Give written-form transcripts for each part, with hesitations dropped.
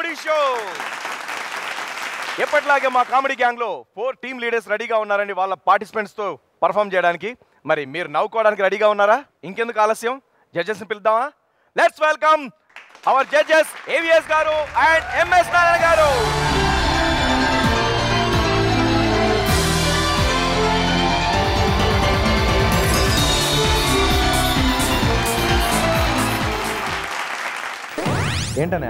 Comedy show. ఎప్పటిలాగే మా comedy gang లో 4 టీమ్ లీడర్స్ రెడీగా ఉన్నారండి వాళ్ళ పార్టిసిపెంట్స్ తో పర్ఫామ్ చేయడానికి. మరి మీరు నవ్వుకోవడానికి రెడీగా ఉన్నారా? ఇంకెందుకు ఆలస్యం, జడ్జెస్ ని పిలుద్దామా? Let's welcome our judges AVS గారు అండ్ ఎంఎస్ నారాయణ గారు. ఏంటనే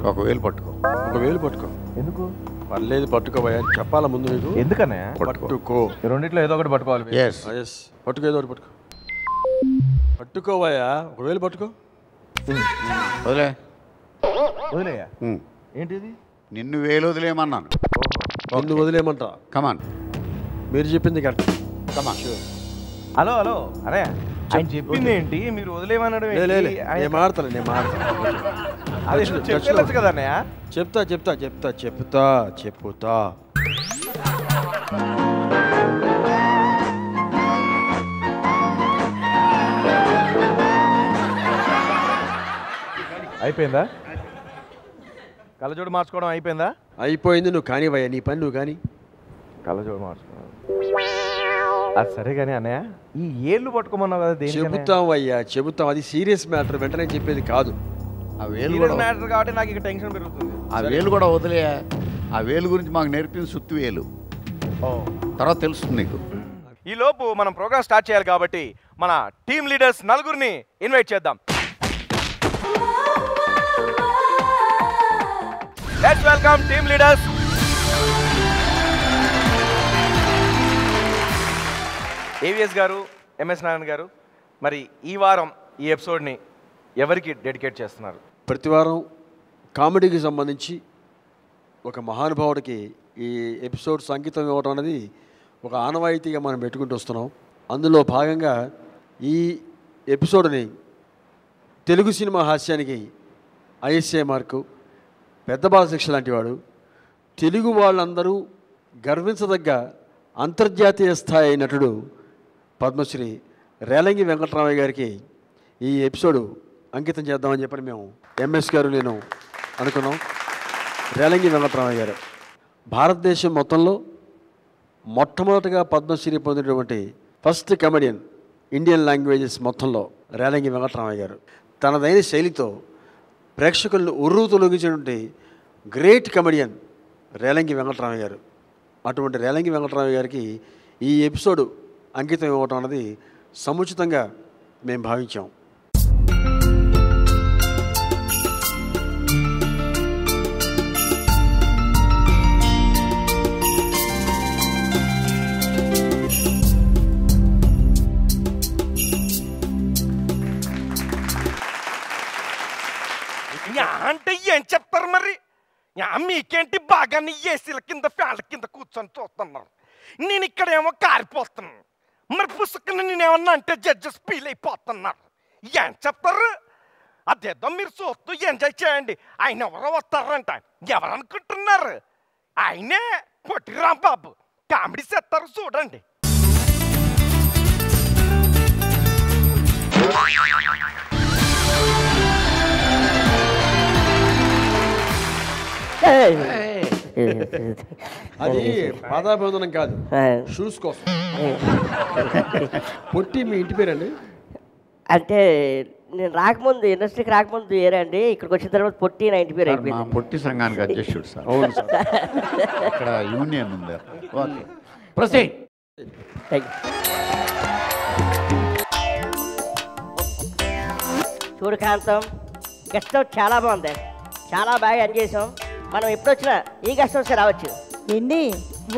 1,000 పట్టుకో. 1,000 పట్టుకో. ఎందుకు? పర్లేదు పట్టుకోబోయా, చెప్పాలా ముందు నీకు? ఎందుకనే? పట్టుకో. రెండిట్లో ఏదో ఒకటి పట్టుకోవాలి. పట్టుకో, ఏదో ఒకటి పట్టుకో. పట్టుకోబోయా, 1,000 పట్టుకో. వదిలేయా? ఏంటిది? నిన్ను 1,000 వదిలేయమన్నాను. నిన్ను వదిలేయమంటా. కమాన్, మీరు చెప్పింది కరెక్ట్. కమాన్. హలో హలో అనే ఆయన చెప్పింది ఏంటి, మీరు వదిలేమన్నాడు? నేను మాడతాను కదా అన్నయ్య. చెప్తా. అయిపోయిందా? కళ్ళజోడు మార్చుకోవడం అయిపోయిందా? అయిపోయింది. నువ్వు కానివయ్యా, నీ పని నువ్వు కానీ. కళ్ళజోడు మార్చుకోవడం అది సరే కానీ అన్నయ్య, ఈ ఏళ్ళు పట్టుకోమన్నావు కదా? చెబుతాం. అది సీరియస్ మ్యాటర్, వెంటనే చెప్పేది కాదు. ఆ వేలు కూడా మ్యాటర్ కాబట్టి నాకు ఇక టెన్షన్ పెరుగుతుంది. ఆ వేలు కూడా వదిలే. ఆ వేలు గురించి మాకు నేర్పింది సుత్తి వేలు. తర్వాత తెలుస్తుంది నీకు. ఈ లోపు మనం ప్రోగ్రామ్ స్టార్ట్ చేయాలి కాబట్టి మన టీమ్ లీడర్స్ నలుగురిని ఇన్వైట్ చేద్దాం. Let's welcome team leaders. AVS గారు, ఎంఎస్ నారాయణ గారు, మరి ఈ వారం ఈ ఎపిసోడ్ని ఎవరికి డెడికేట్ చేస్తున్నారు? ప్రతి వారం కామెడీకి సంబంధించి ఒక మహానుభావుడికి ఈ ఎపిసోడ్ సంగీతం ఇవ్వడం అనేది ఒక ఆనవాయితీగా మనం పెట్టుకుంటూ వస్తున్నాం. అందులో భాగంగా ఈ ఎపిసోడ్ని తెలుగు సినిమా హాస్యానికి ఐఎస్ఏ మార్కు, పెద్ద బాలశిక్ష లాంటి వాడు, తెలుగు వాళ్ళందరూ గర్వించదగ్గ అంతర్జాతీయ స్థాయి నటుడు పద్మశ్రీ రేలంగి వెంకటరామయ్య గారికి ఈ ఎపిసోడ్ అంకితం చేద్దామని చెప్పని మేము ఎంఎస్ గారు నేను అనుకున్నాం. రేలంగి వెంకటరామయ్య గారు భారతదేశం మొత్తంలో మొట్టమొదటిగా పద్మశ్రీ పొందినటువంటి ఫస్ట్ కమెడియన్ ఇండియన్ లాంగ్వేజెస్ మొత్తంలో రేలంగి వెంకటరామయ్య గారు. తనదైన శైలితో ప్రేక్షకులను ఉర్రు తొలగించినటువంటి గ్రేట్ కమెడియన్ రేలంగి వెంకటరామయ్య గారు. అటువంటి రేలంగి వెంకటరామయ్య గారికి ఈ ఎపిసోడ్ అంకితం ఇవ్వటం అన్నది సముచితంగా మేము భావించాం. అంటే ఏం చెప్తారు మరి? మీకేంటి బాగా ఏసీల కింద ఫ్యాన్ల కింద కూర్చొని చూస్తున్నారు, నేను ఇక్కడేమో కారిపోతున్నాను. మరి పుస్తకం నేనేమన్నా అంటే జడ్జెస్ ఫీల్ అయిపోతున్నారు. ఏం చెప్తారు? అదేదో మీరు చూస్తూ ఎంజాయ్ చేయండి. ఆయన ఎవరో వస్తారంట. ఎవరు అనుకుంటున్నారు? ఆయనే పొట్టి రాంబాబు. కామెడీ చేస్తారు చూడండి. అది పాదాభివందనం కాదు, షూస్ కోసం. పొట్టి మీ ఇంటి పేరండి? అంటే నేను రాకముందు, ఇండస్ట్రీకి రాకముందు ఏరండి, ఇక్కడికి వచ్చిన తర్వాత పొట్టి నా ఇంటి పేరు అయిపోయింది. పొట్టి సంఘానికి అధ్యక్షుడు సార్. అవును సార్, ఇక్కడ యూనియన్ ఉంది. Okay, proceed. చూడు కాంతం, గెస్ట్ హౌస్ చాలా బాగుంది, చాలా బాగా ఎంజాయ్ చేసాం. మనం ఎప్పుడు వచ్చినా ఈ గెస్ట్ హౌస్ రావచ్చు. ఏంటి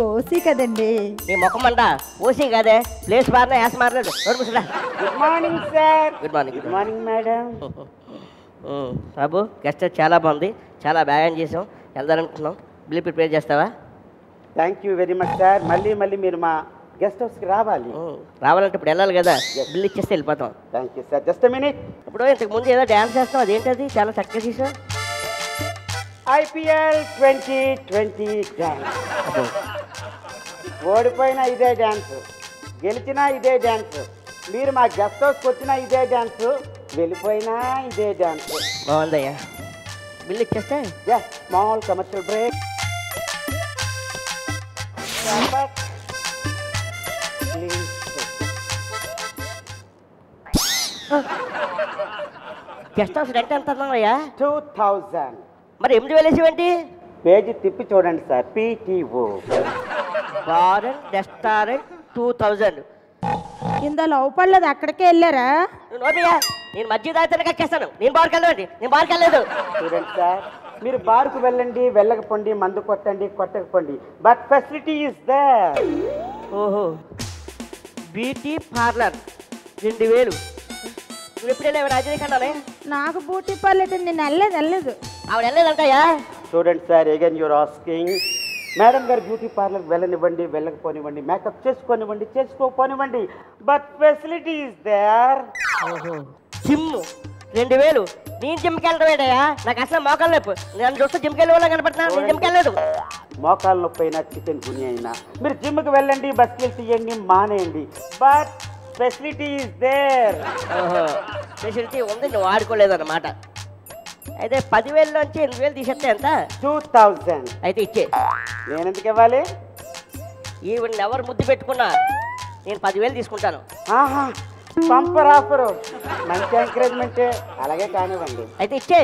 ఓసీ కదండి? నీ ముఖం అంట ఓసీ కాదే, ప్లేస్ మారినా యాస్ మారలేదు. Good morning sir. Good morning. Good morning madam. బాబు, గెస్ట్ హౌస్ చాలా బాగుంది, చాలా బాగా ఎంజాయ్ చేసాం. వెళ్దారనుకుంటున్నాం. బిల్ ప్రిపేర్ చేస్తావా? Thank you very much sir. మళ్ళీ మీరు మా గెస్ట్ హౌస్కి రావాలి. రావాలంటే ఇప్పుడు వెళ్ళాలి కదా, బిల్ ఇచ్చేస్తే వెళ్ళిపోతాం. Thank you sir. Just minute. ఇప్పుడు ఇంతకు ముందు ఏదో డ్యాన్స్ చేస్తాం, అదేంటది? చాలా చక్కగా చేసాం. IPL 2020 dance. ఓడిపోయినా ఇదే డ్యాన్స్, గెలిచినా ఇదే డ్యాన్స్. మీరు మా గెస్ట్ హౌస్కి వచ్చినా ఇదే డ్యాన్స్, వెళ్ళిపోయినా ఇదే డ్యాన్స్. బాగుందయ్యా. బిల్లు ఇచ్చేస్తే small commercial break. Guest house rent ఎంత అన్నావయ్యా? 2000. మరి 8,000 వేసేవేంటి? పేజీ తిప్పి చూడండి sir. PTO bar and restaurant 2000. కింద లోపలది అక్కడికే వెళ్ళారా? నోపియా, నేను మధ్య దాయితేనే కక్కేస్తాను. నేను బార్కి వెళ్ళండి, నేను బార్కి వెళ్ళలేదు. చూడండి సార్, మీరు బార్కు వెళ్ళండి, వెళ్ళకపోండి, మందు కొట్టండి, కొట్టకపోండి, బట్ ఫెసిలిటీ ఇస్ దేర్. ఓహో, బ్యూటీ పార్లర్ 2000. నువ్వు ఎప్పుడైనా రజనీకాంతనే? నాకు బ్యూటీ పార్లర్ నేను వెళ్ళలేదు. ఆవిడ వెళ్ళలేదంటయ్యా? చూడండి sir, again you're asking. Madam గారు బ్యూటీ పార్లర్కి వెళ్ళనివ్వండి, వెళ్ళకపోనివ్వండి, మేకప్ చేసుకోనివ్వండి, చేసుకోకపోనివ్వండి, బట్ ఫెసిలిటీ ఇస్ దేర్. ఓహో, జిమ్ 2000. నేను జిమ్కి వెళ్ళడం ఏంటయ్యా? నాకు అసలు మోకాలు నొప్పి. నేను చూస్తే జిమ్కి వెళ్ళే వాళ్ళ కనపడుతున్నాను. నేను జిమ్కి వెళ్ళలేదు. మోకాలు నొప్పి అయినా, చికెన్ గుని అయినా మీరు జిమ్కి వెళ్ళండి, బస్కెళ్ళి తీయండి, మానేయండి, బట్ ఫెసిలిటీ ఇస్ దేర్. ఓహో, ఫెసిలిటీ ఉంది, నువ్వు వాడుకోలేదన్నమాట. అయితే 10,000 నుంచి 8,000 తీసేస్తే ఎంత? 2000. అయితే ఇచ్చే. నేను ఎందుకు ఇవ్వాలి? ఈవిడ ఎవరు ముద్దు పెట్టుకున్నా నేను 10,000 తీసుకుంటాను. ఆహా, పంపర్ ఆఫరు, మంచి ఎంకరేజ్మెంటే. అలాగే కానివ్వండి. అయితే ఇచ్చే.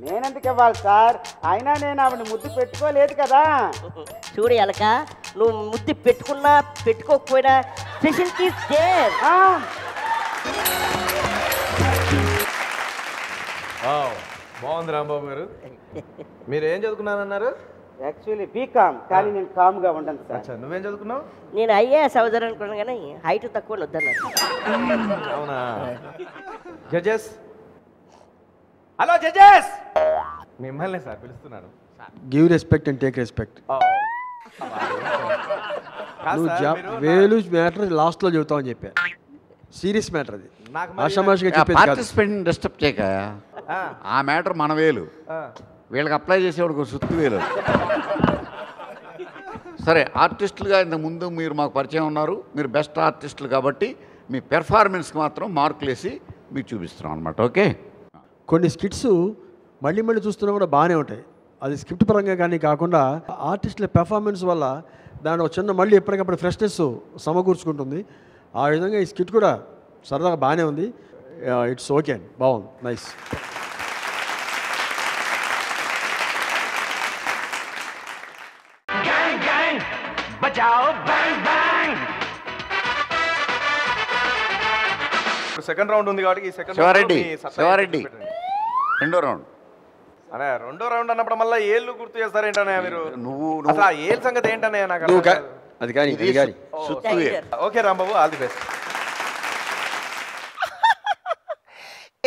నేను ఎందుకు ఇవ్వాలి సార్? అయినా నేను ఆవిడ ముద్దు పెట్టుకోలేదు కదా. చూడు ఎలక, నువ్వు ముద్దు పెట్టుకున్నా పెట్టుకోకపోయినా ఫెసిలిటీస్ దేర్. బాగుంది రాంబాబు గారు. మీరు ఏం చదువుకున్నారన్నారు? యాక్చువల్లీ బీకామ్, కానీ నేను కామ్గా ఉండను సార్. అచ్చా, నువ్వేం చదువుకున్నావు? నేను ఐఏఎస్ అవుతాను అనుకున్నాను, కానీ హైట్ తక్కువ వద్దన్నారు. అవునా? జడ్జెస్, హలో జడ్జెస్, మిమ్మల్ని సార్ పిలుస్తున్నాను. Give respect and take respect. నువ్వు వేలు మ్యాటర్ లాస్ట్లో చెబుతావని చెప్పా. సీరియస్ మ్యాటర్ అది. ఆషామాషిగా చెప్పేది కాదు. పార్టిసిపెంట్ డిస్టర్బ్ చేయక. ఆ మ్యాటర్ మన వేలు, వీళ్ళకి అప్లై చేసేవాడికి సుత్తు వేలు. సరే, ఆర్టిస్టులుగా ఇంతకు ముందు మీరు మాకు పరిచయం ఉన్నారు. మీరు బెస్ట్ ఆర్టిస్టులు కాబట్టి మీ పెర్ఫార్మెన్స్కి మాత్రం మార్కులు వేసి మీకు చూపిస్తున్నాం అనమాట. ఓకే, కొన్ని స్కిట్స్ మళ్ళీ మళ్ళీ చూస్తున్నా కూడా బాగానే ఉంటాయి. అది స్క్రిప్ట్ పరంగా కానీ కాకుండా ఆర్టిస్టుల పెర్ఫార్మెన్స్ వల్ల దాని ఒక చిన్న మళ్ళీ ఎప్పటికప్పుడు ఫ్రెష్నెస్ సమకూర్చుకుంటుంది. ఆ విధంగా ఈ స్కిట్ కూడా సరదాగా బాగానే ఉంది. ఇట్స్ ఓకే అండి, బాగుంది, నైస్. సెకండ్ రౌండ్ ఉంది కాబట్టి ఈ సెకండ్ శివారెడ్డి రెండో రౌండ్. అనే రెండో రౌండ్ అన్నప్పుడు మళ్ళీ ఏళ్ళు గుర్తు చేస్తారేంటనే మీరు? నువ్వు అసలు ఆ ఏళ్ళ సంగతి ఏంటనే నాకు అది కానీ okay Rambabu, all the best.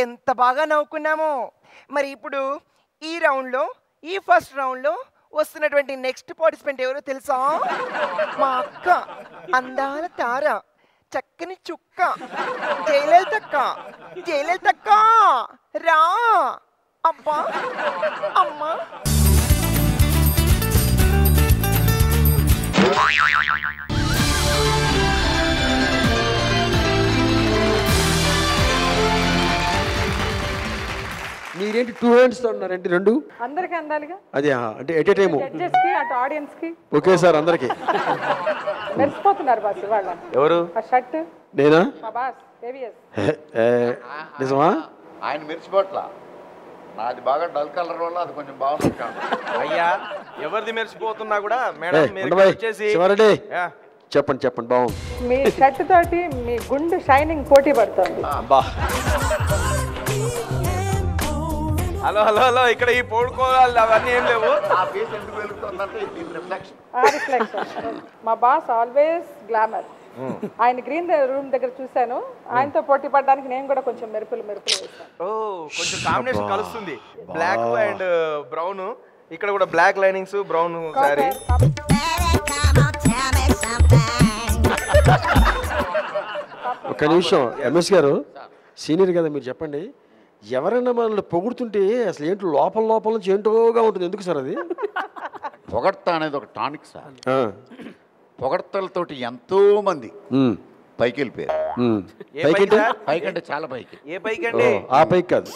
ఎంత బాగా నవ్వుకున్నామో. మరి ఇప్పుడు ఈ రౌండ్లో, ఈ ఫస్ట్ రౌండ్లో వస్తున్నటువంటి నెక్స్ట్ పార్టిసిపెంట్ ఎవరో తెలుసా? మా అక్క, అందాల తార, చక్కని చుక్క, జయలలితక్క. జయలలితక్క రా. అబ్బా అమ్మా. మీరేంటి 2 hands ఉన్నారంటే? రెండు అందరికి అందాలిగా. అదే అంటే ఎట్ ఏ టైమ్ జడ్జెస్ కి అటు ఆడియన్స్ కి ఓకే సార్, అందరికి మెరిసిపోతున్నారు బాస్ ఇవాళ. ఎవరు? ఆ షర్ట్ నేనా? మా బాస్ ఏవిఎస్. నిజమా? ఆయన మెరిచిపోట్ల, నాది బాగా డల్ కలర్ వల్ల అది కొంచెం బాగుంది. అయ్యా, ఎవరిది మెరిసిపోతున్నా కూడా మేడం మీరు వచ్చేసి శివారెడ్డి చెప్పండి బాగుంది. మీ షర్ట్ తోటి మీ గుండె షైనింగ్ పోటీ పడుతుంది. అబ్బా, హలో హలో హలో, ఇక్కడ ఈ పోడుకోవాలి అవన్నీ ఏం లేవు. రిఫ్లెక్షన్. మా బాస్ ఆల్వేస్ గ్లామర్. ఆయన గ్రీన్ రూమ్ దగ్గర చూశాను. ఆయనతో పోటీ పడడానికి నేను కూడా కొంచెం మెరుపులు వేస్తాను. ఓ, కొంచెం కాంబినేషన్ కలుస్తుంది. Black and brown. ఇక్కడ కూడా బ్లాక్ లైనింగ్స్, బ్రౌన్ సారీ. ఒక్క నిమిషం ఎంఎస్ గారు, సీనియర్ కదా, మీరు చెప్పండి. ఎవరైనా మనల్ని పొగుడుతుంటే అసలు ఏంటి లోపల నుంచి ఏంటోగా ఉంటుంది, ఎందుకు సార్ అది? పొగడ్త అనేది ఒక టానిక్ సార్. పొగడ్తలతోటి ఎంతో మంది పైకి వెళ్ళిపోయారు. పైకంటే చాలా పైకి. ఏ పైకి అండి? ఆ పైకి కాదు,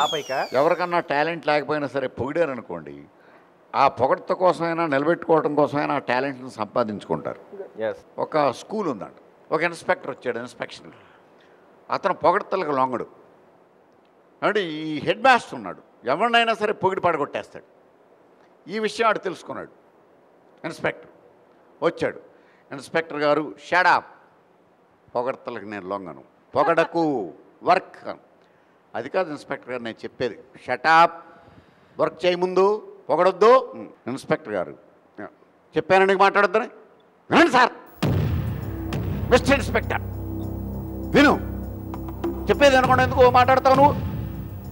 ఆ పైకా? ఎవరికన్నా టాలెంట్ లేకపోయినా సరే పొగిడారు అనుకోండి, ఆ పొగడ్త కోసమైనా నిలబెట్టుకోవడం కోసమైనా ఆ టాలెంట్ని సంపాదించుకుంటారు. ఒక స్కూల్ ఉందంట, ఒక ఇన్స్పెక్టర్ వచ్చాడు ఇన్స్పెక్షన్. అతను పొగడ్తలకు లొంగడు. అంటే ఈ హెడ్ మాస్టర్ ఉన్నాడు, ఎవరినైనా సరే పొగిడి పడగొట్టేస్తాడు. ఈ విషయం ఆడు తెలుసుకున్నాడు. ఇన్స్పెక్టర్ వచ్చాడు, ఇన్స్పెక్టర్ గారు షడాప్, పొగడ్తలకు నేను లొంగను, పొగడకు, వర్క్. అది కాదు ఇన్స్పెక్టర్ గారు నేను చెప్పేది, షటాప్, వర్క్ చేయి ముందు, పొగడొద్దు. ఇన్స్పెక్టర్ గారు చెప్పానండి మాట్లాడొద్దని. వినండి సార్ మిస్టర్ ఇన్స్పెక్టర్, విను, చెప్పేది అనుకోండి, ఎందుకు మాట్లాడతావు నువ్వు?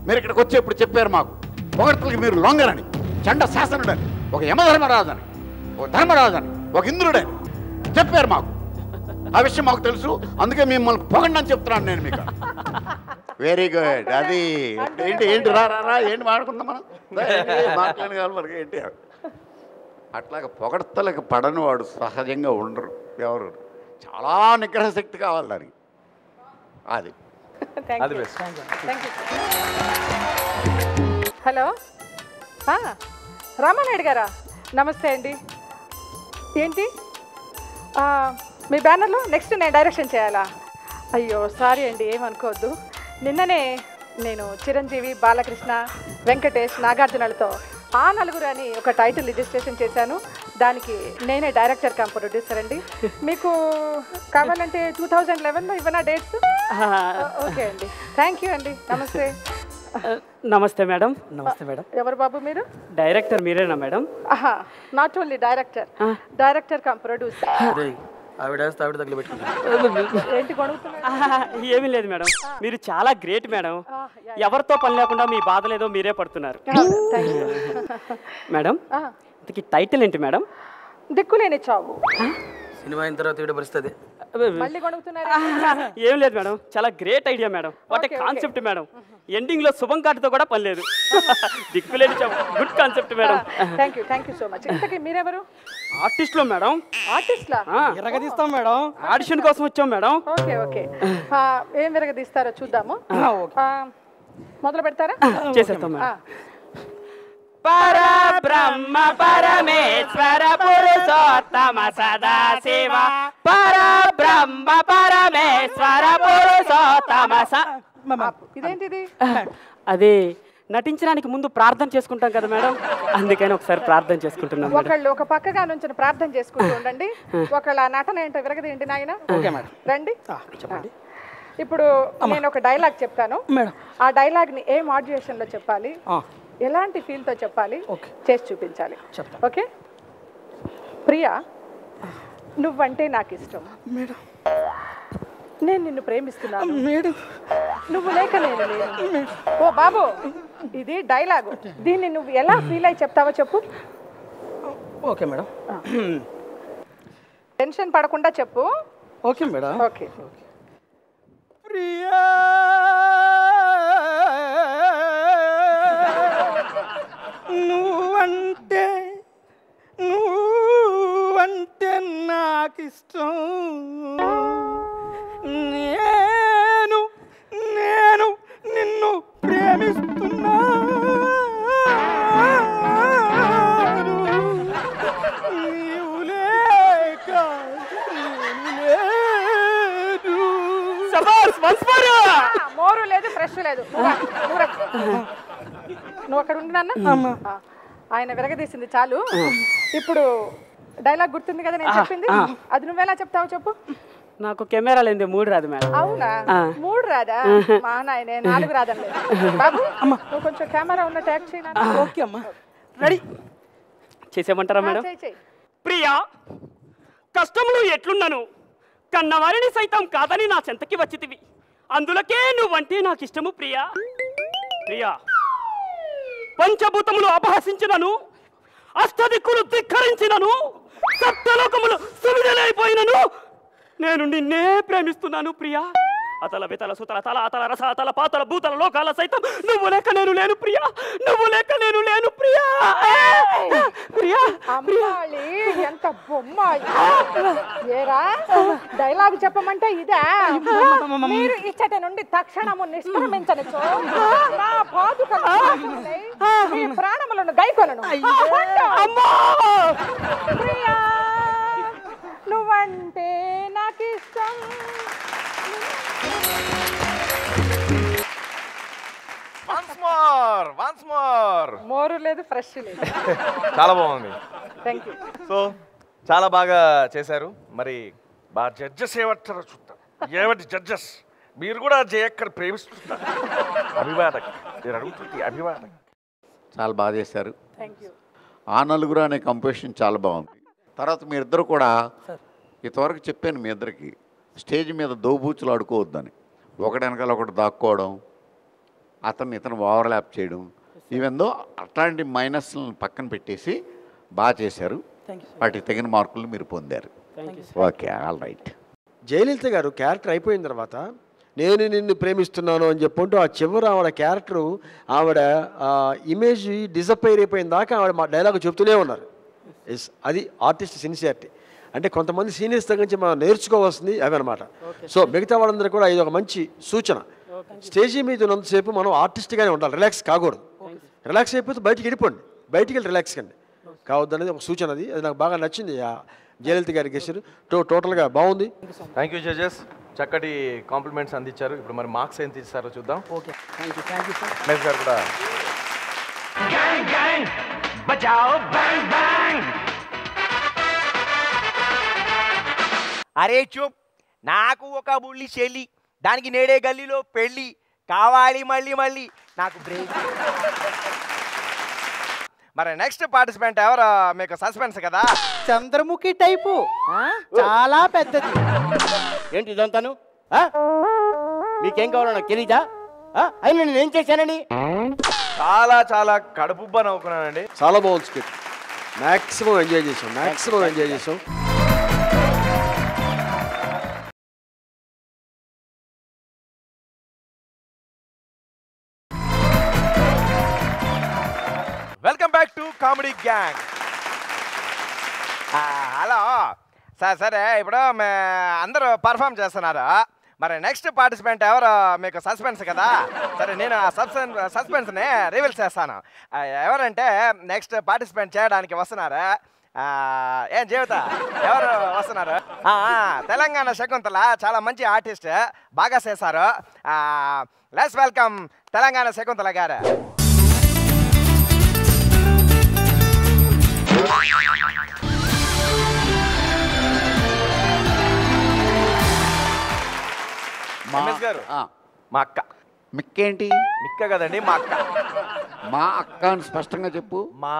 మీరు ఇక్కడికి వచ్చేప్పుడు చెప్పారు మాకు పొగడ్తలకి మీరు లొంగరని, చండ శాసనుడని, ఒక యమధర్మరాజని, ఒక ధర్మరాజని, ఒక ఇంద్రుడని చెప్పారు మాకు. ఆ విషయం మాకు తెలుసు, అందుకే మిమ్మల్ని పొగండి అని చెప్తున్నాను నేను మీకు. Very good. అది ఏంటి ఏంటి రా ఏంటి మాట్లాడుకుందాం మనం, మాట్లాడి కావాలి మనకి ఏంటి. అట్లాగే పొగడ్తలకు పడని వాడు సహజంగా ఉండరు ఎవరు, చాలా నిగ్రహ శక్తి కావాలి దానికి. అది హలో రామానాయుడు గారా, నమస్తే అండి. ఏంటి మీ బ్యానర్లో నెక్స్ట్ నేను డైరెక్షన్ చేయాలా? అయ్యో సారీ అండి, ఏమనుకోవద్దు. నిన్ననే నేను చిరంజీవి, బాలకృష్ణ, వెంకటేష్, నాగార్జునలతో ఆ నలుగురు అని ఒక టైటిల్ రిజిస్ట్రేషన్ చేశాను. దానికి నేనే డైరెక్టర్ కమ్ ప్రొడ్యూసర్ అండి. మీకు కావాలంటే 2011లో ఇవ్వనా డేట్స్? ఓకే అండి, థ్యాంక్ యూ అండి, నమస్తే. నమస్తే మేడం. నమస్తే మేడం. ఎవరు బాబు మీరు? డైరెక్టర్ మీరేనా madam? Not only director, director come producer. ఏంటి గొడవుతున్నారు? ఏమీ లేదు మేడం, మీరు చాలా గ్రేట్ మేడం. ఎవరితో పని లేకుండా మీ బాధలేదో మీరే పడుతున్నారు మేడం. ఇంతకీ టైటిల్ ఏంటి మేడం? దిక్కులేని చావు. సినిమా అయిన తర్వాత వీడి పరిస్థితి. మళ్ళీ గొడవుతున్నారు? ఏం లేదు మేడం, చాలా great idea madam. What a concept madam. Ending లో శుభం కాటుతో కూడా పని లేదు. దిక్కులేని చావు, good concept madam. Thank you so much. ఇంతకీ మీరెవరు? ఆర్టిస్ట్ లో మేడం. ఆర్టిస్ట్లా? విరగదీస్తాం మేడం, ఆడిషన్ కోసం వచ్చాం మేడం. ఓకే ఓకే, ఏం విరగదీస్తారో చూద్దాము. మొదలు పెడతారా? చేసేస్తాం మేడం. పరబ్రహ్మ పరమేశ్వర పురుషోత్తమ సదాశివ, పరబ్రహ్మ పరమేశ్వర పురుషోత్తమ. ఇదేంటిది? అది నటించడానికి ముందు ప్రార్థన చేసుకుంటాం కదా మేడం, అందుకని ఒకసారి ప్రార్థన చేసుకుంటున్నాం. ఒకళ్ళు ఒక పక్కగా నుంచి ప్రార్థన చేసుకుంటూ ఉండండి. ఒకళ్ళ నటన ఏంటో విరగదేంటి నాయన. రండి చెప్పండి. ఇప్పుడు నేను ఒక డైలాగ్ చెప్తాను, ఆ డైలాగ్ ని ఏ మాడ్యుయేషన్ లో చెప్పాలి, ఎలాంటి ఫీల్ తో చెప్పాలి, చేసి చూపించాలి. ఓకే? ప్రియా, నువ్వంటే నాకు ఇష్టం మేడం, నేను నిన్ను ప్రేమిస్తున్నాను మేడం, నువ్వు లేక నేను లేను. ఓ బాబు, ఇది డైలాగు, దీన్ని నువ్వు ఎలా ఫీల్ అయి చెప్తావో చెప్పు. Okay madam. టెన్షన్ పడకుండా చెప్పు. Okay madam. ఓకే. ప్రియా, నువ్వంటే నాకు ఇష్టం, నేను నిన్ను ప్రేమిస్తున్నా, నీవు లేక మోరు లేదు, ఫ్రెష్ లేదు. నువ్వు అక్కడ ఉంటున్నా, ఆయన విరగదీసింది చాలు. ఇప్పుడు డైలాగ్ గుర్తుంది కదా నేను చెప్పింది, అది నువ్వెలా చెప్తావు చెప్పు. నాకు కెమెరా లేదే 3 రాదు మేడం. అవునా? 3 రాదా? మా నాయనే 4 రాదండి. బాబు నువ్వు కొంచెం కెమెరా ఉన్న ట్యాక్ చేయనా? ఓకే అమ్మా, రెడీ చేసేమంటారా మేడం? ప్రియా, కష్టంలో ఎట్లున్నాను, కన్నవారిని సైతం కాదని నా చెంతకి వచ్చితివి, అందులకే నువ్వంటే నాకు ఇష్టము ప్రియా. ప్రియా, పంచభూతములు అపహసించినను, అష్టదిక్కులు ధిక్కరించినను, సప్తలోకములు సువిధలైపోయినను, నేను నిన్నే ప్రేమిస్తున్నాను ప్రియా. అతల వితల సుతల తల అతల రస అతల పాతల భూతల లోకాల సైతం నువ్వు లేక నేను లేను ప్రియా, నువ్వు లేక నేను లేను ప్రియా. ప్రియా అమ్మాళి ఎంత బొమ్మ ఏరా డైలాగ్ చెప్పమంటే ఇదే. మీరు ఇచ్చట నుండి తక్షణము నిష్క్రమించనిచో నా పాదుకలు మీ ప్రాణములను గైకొనను. ప్రియా నువ్వంటే నాకు ఇష్టం. వన్స్ మోర్ మోరు లేదు ఫ్రెష్ లేదు. చాలా బాగుంది. Thank you. సో చాలా బాగా చేశారు. మరి బాగా జడ్జెస్ ఏమంటారో చూద్దాం. ఏమంటే జడ్జెస్ మీరు కూడా జయక్కర్ ప్రేమిస్తుంటారు. అభివాదక్ నేను అడుగుతుంది అభివాదక్. చాలా బాగా చేశారు. Thank you. ఆ నలుగురు అనే కంపోజిషన్ చాలా బాగుంది. తర్వాత మీ ఇద్దరు కూడా ఇంతవరకు చెప్పాను మీ ఇద్దరికి స్టేజ్ మీద దోబూచులు ఆడుకోవద్దని. ఒకటి వెనకాల ఒకటి దాక్కోవడం, ఇతను ఓవర్లాప్ చేయడం, ఈవెందో అట్లాంటి మైనస్లను పక్కన పెట్టేసి బాగా చేశారు. వాటికి తగిన మార్కులు మీరు పొందారు. Okay, all right. జయలలిత గారు క్యారెక్టర్ అయిపోయిన తర్వాత నేను నిన్ను ప్రేమిస్తున్నాను అని చెప్పుకుంటూ ఆ చివరి ఆవిడ క్యారెక్టరు ఆవిడ ఇమేజ్ డిసప్పైర్ అయిపోయిన దాకా ఆవిడ మా డైలాగ్ చెప్తూనే ఉన్నారు. ఎస్, అది ఆర్టిస్ట్ సిన్సియారిటీ. అంటే కొంతమంది సీనియర్స్ దగ్గర నుంచి మనం నేర్చుకోవాల్సింది అవి అనమాట. సో మిగతా వాళ్ళందరూ కూడా ఇది ఒక మంచి సూచన. స్టేజీ మీద ఉన్నంతసేపు మనం ఆర్టిస్ట్గానే ఉండాలి, రిలాక్స్ కాకూడదు. రిలాక్స్ అయిపోతే బయటికి వెళ్ళిపోండి, బయటికి వెళ్ళి రిలాక్స్ కండి కావద్దు అనేది ఒక సూచన. అది నాకు బాగా నచ్చింది జయలలిత గారి గెస్టర్. టోటల్గా బాగుంది. థ్యాంక్ యూ జడ్జెస్, చక్కటి కాంప్లిమెంట్స్ అందించారు. ఇప్పుడు మరి మార్క్స్ ఎంత ఇస్తారో చూద్దాం. Okay, thank you sir. Mess గారు కూడా అరే చూప్, నాకు ఒక బుల్లి చెల్లి, దానికి నేడే గల్లీలో పెళ్ళి కావాలి మళ్ళీ మళ్ళీ నాకు బ్రేక్. మరి నెక్స్ట్ పార్టిసిపెంట్ ఎవరు? మీకు సస్పెన్స్ కదా. చంద్రముఖి టైపు చాలా పెద్దది. ఏంటి ఇదంతాను? మీకేం కావాలో నాకు తెలీదా? అయినా నేనేం చేశానని చాలా చాలా కడుపుబ్బ నవ్వుకున్నానండి. చాలా బాగుంది స్కిట్. మ్యాక్సిమం ఎంజాయ్ చేసాం. Welcome back to comedy gang. Hello sir, సరే ఇప్పుడు అందరూ పర్ఫామ్ చేస్తున్నారు. మరి నెక్స్ట్ పార్టిసిపెంట్ ఎవరు? మీకు సస్పెన్స్ కదా. సరే, నేను ఆ సస్పెన్స్ని రివీల్ చేస్తాను. ఎవరంటే నెక్స్ట్ పార్టిసిపెంట్ చేయడానికి వస్తున్నారు. ఏం జీవిత ఎవరు వస్తున్నారు? తెలంగాణ శకుంతల చాలా మంచి ఆర్టిస్ట్, బాగా చేశారు. లెట్స్ వెల్కమ్ తెలంగాణ శకుంతల గారు. గారు మా అక్క. మిక్కేంటి? మిక్క కదండి, మా అక్క. మా అక్క అని స్పష్టంగా చెప్పు. మా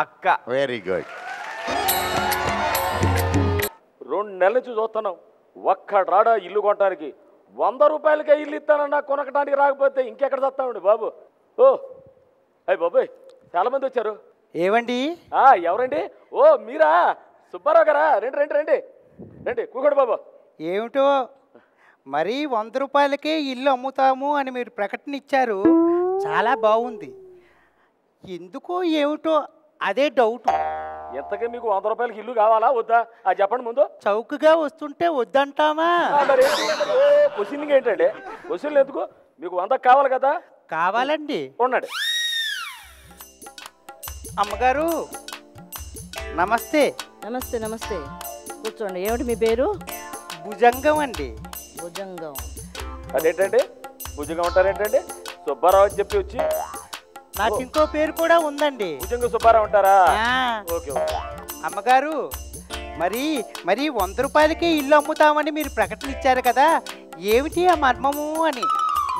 అక్క. Very good. 2 నెలల నుంచి చూస్తున్నాం, ఒక్కడు రాడా ఇల్లు కొనడానికి. 100 రూపాయలకే ఇల్లు ఇస్తానన్నా కొనకడానికి రాకపోతే ఇంకెక్కడ చస్తామండి బాబు. ఓ అయ్యి బాబాయ్, చాలా మంది వచ్చారు. ఏవండి? ఎవరండి? ఓ మీరా? సుబ్బారావు గారా? రండి కూకోండి బాబు. ఏమిటో మరి 100 రూపాయలకే ఇల్లు అమ్ముతాము అని మీరు ప్రకటన ఇచ్చారు, చాలా బాగుంది. ఎందుకో ఏమిటో అదే డౌట్. ఎంతకే మీకు 100 రూపాయలకి ఇల్లు కావాలా వద్దా? అది చెప్పండి ముందు. చౌకగా వస్తుంటే వద్దంటామా? క్వశ్చన్ ఏంటండి? క్వశ్చన్లు ఎందుకు? మీకు 100 కావాలి కదా? కావాలండి. ఉండండి. అమ్మగారు నమస్తే. నమస్తే కూర్చోండి. ఏమిటి మీ పేరు? భుజంగం అండి. భుజంగం. అదేంటండి భుజంగం అంటారేంటండి? సుబ్బారావు అని చెప్పి వచ్చి. నాకు ఇంకో పేరు కూడా ఉందండి. భుజంగ సుబ్బారావు అంటారా? ఓకే. అమ్మగారు మరి 100 రూపాయలకే ఇల్లు అమ్ముతామని మీరు ప్రకటన ఇచ్చారు కదా, ఏమిటి ఆ మర్మము అని.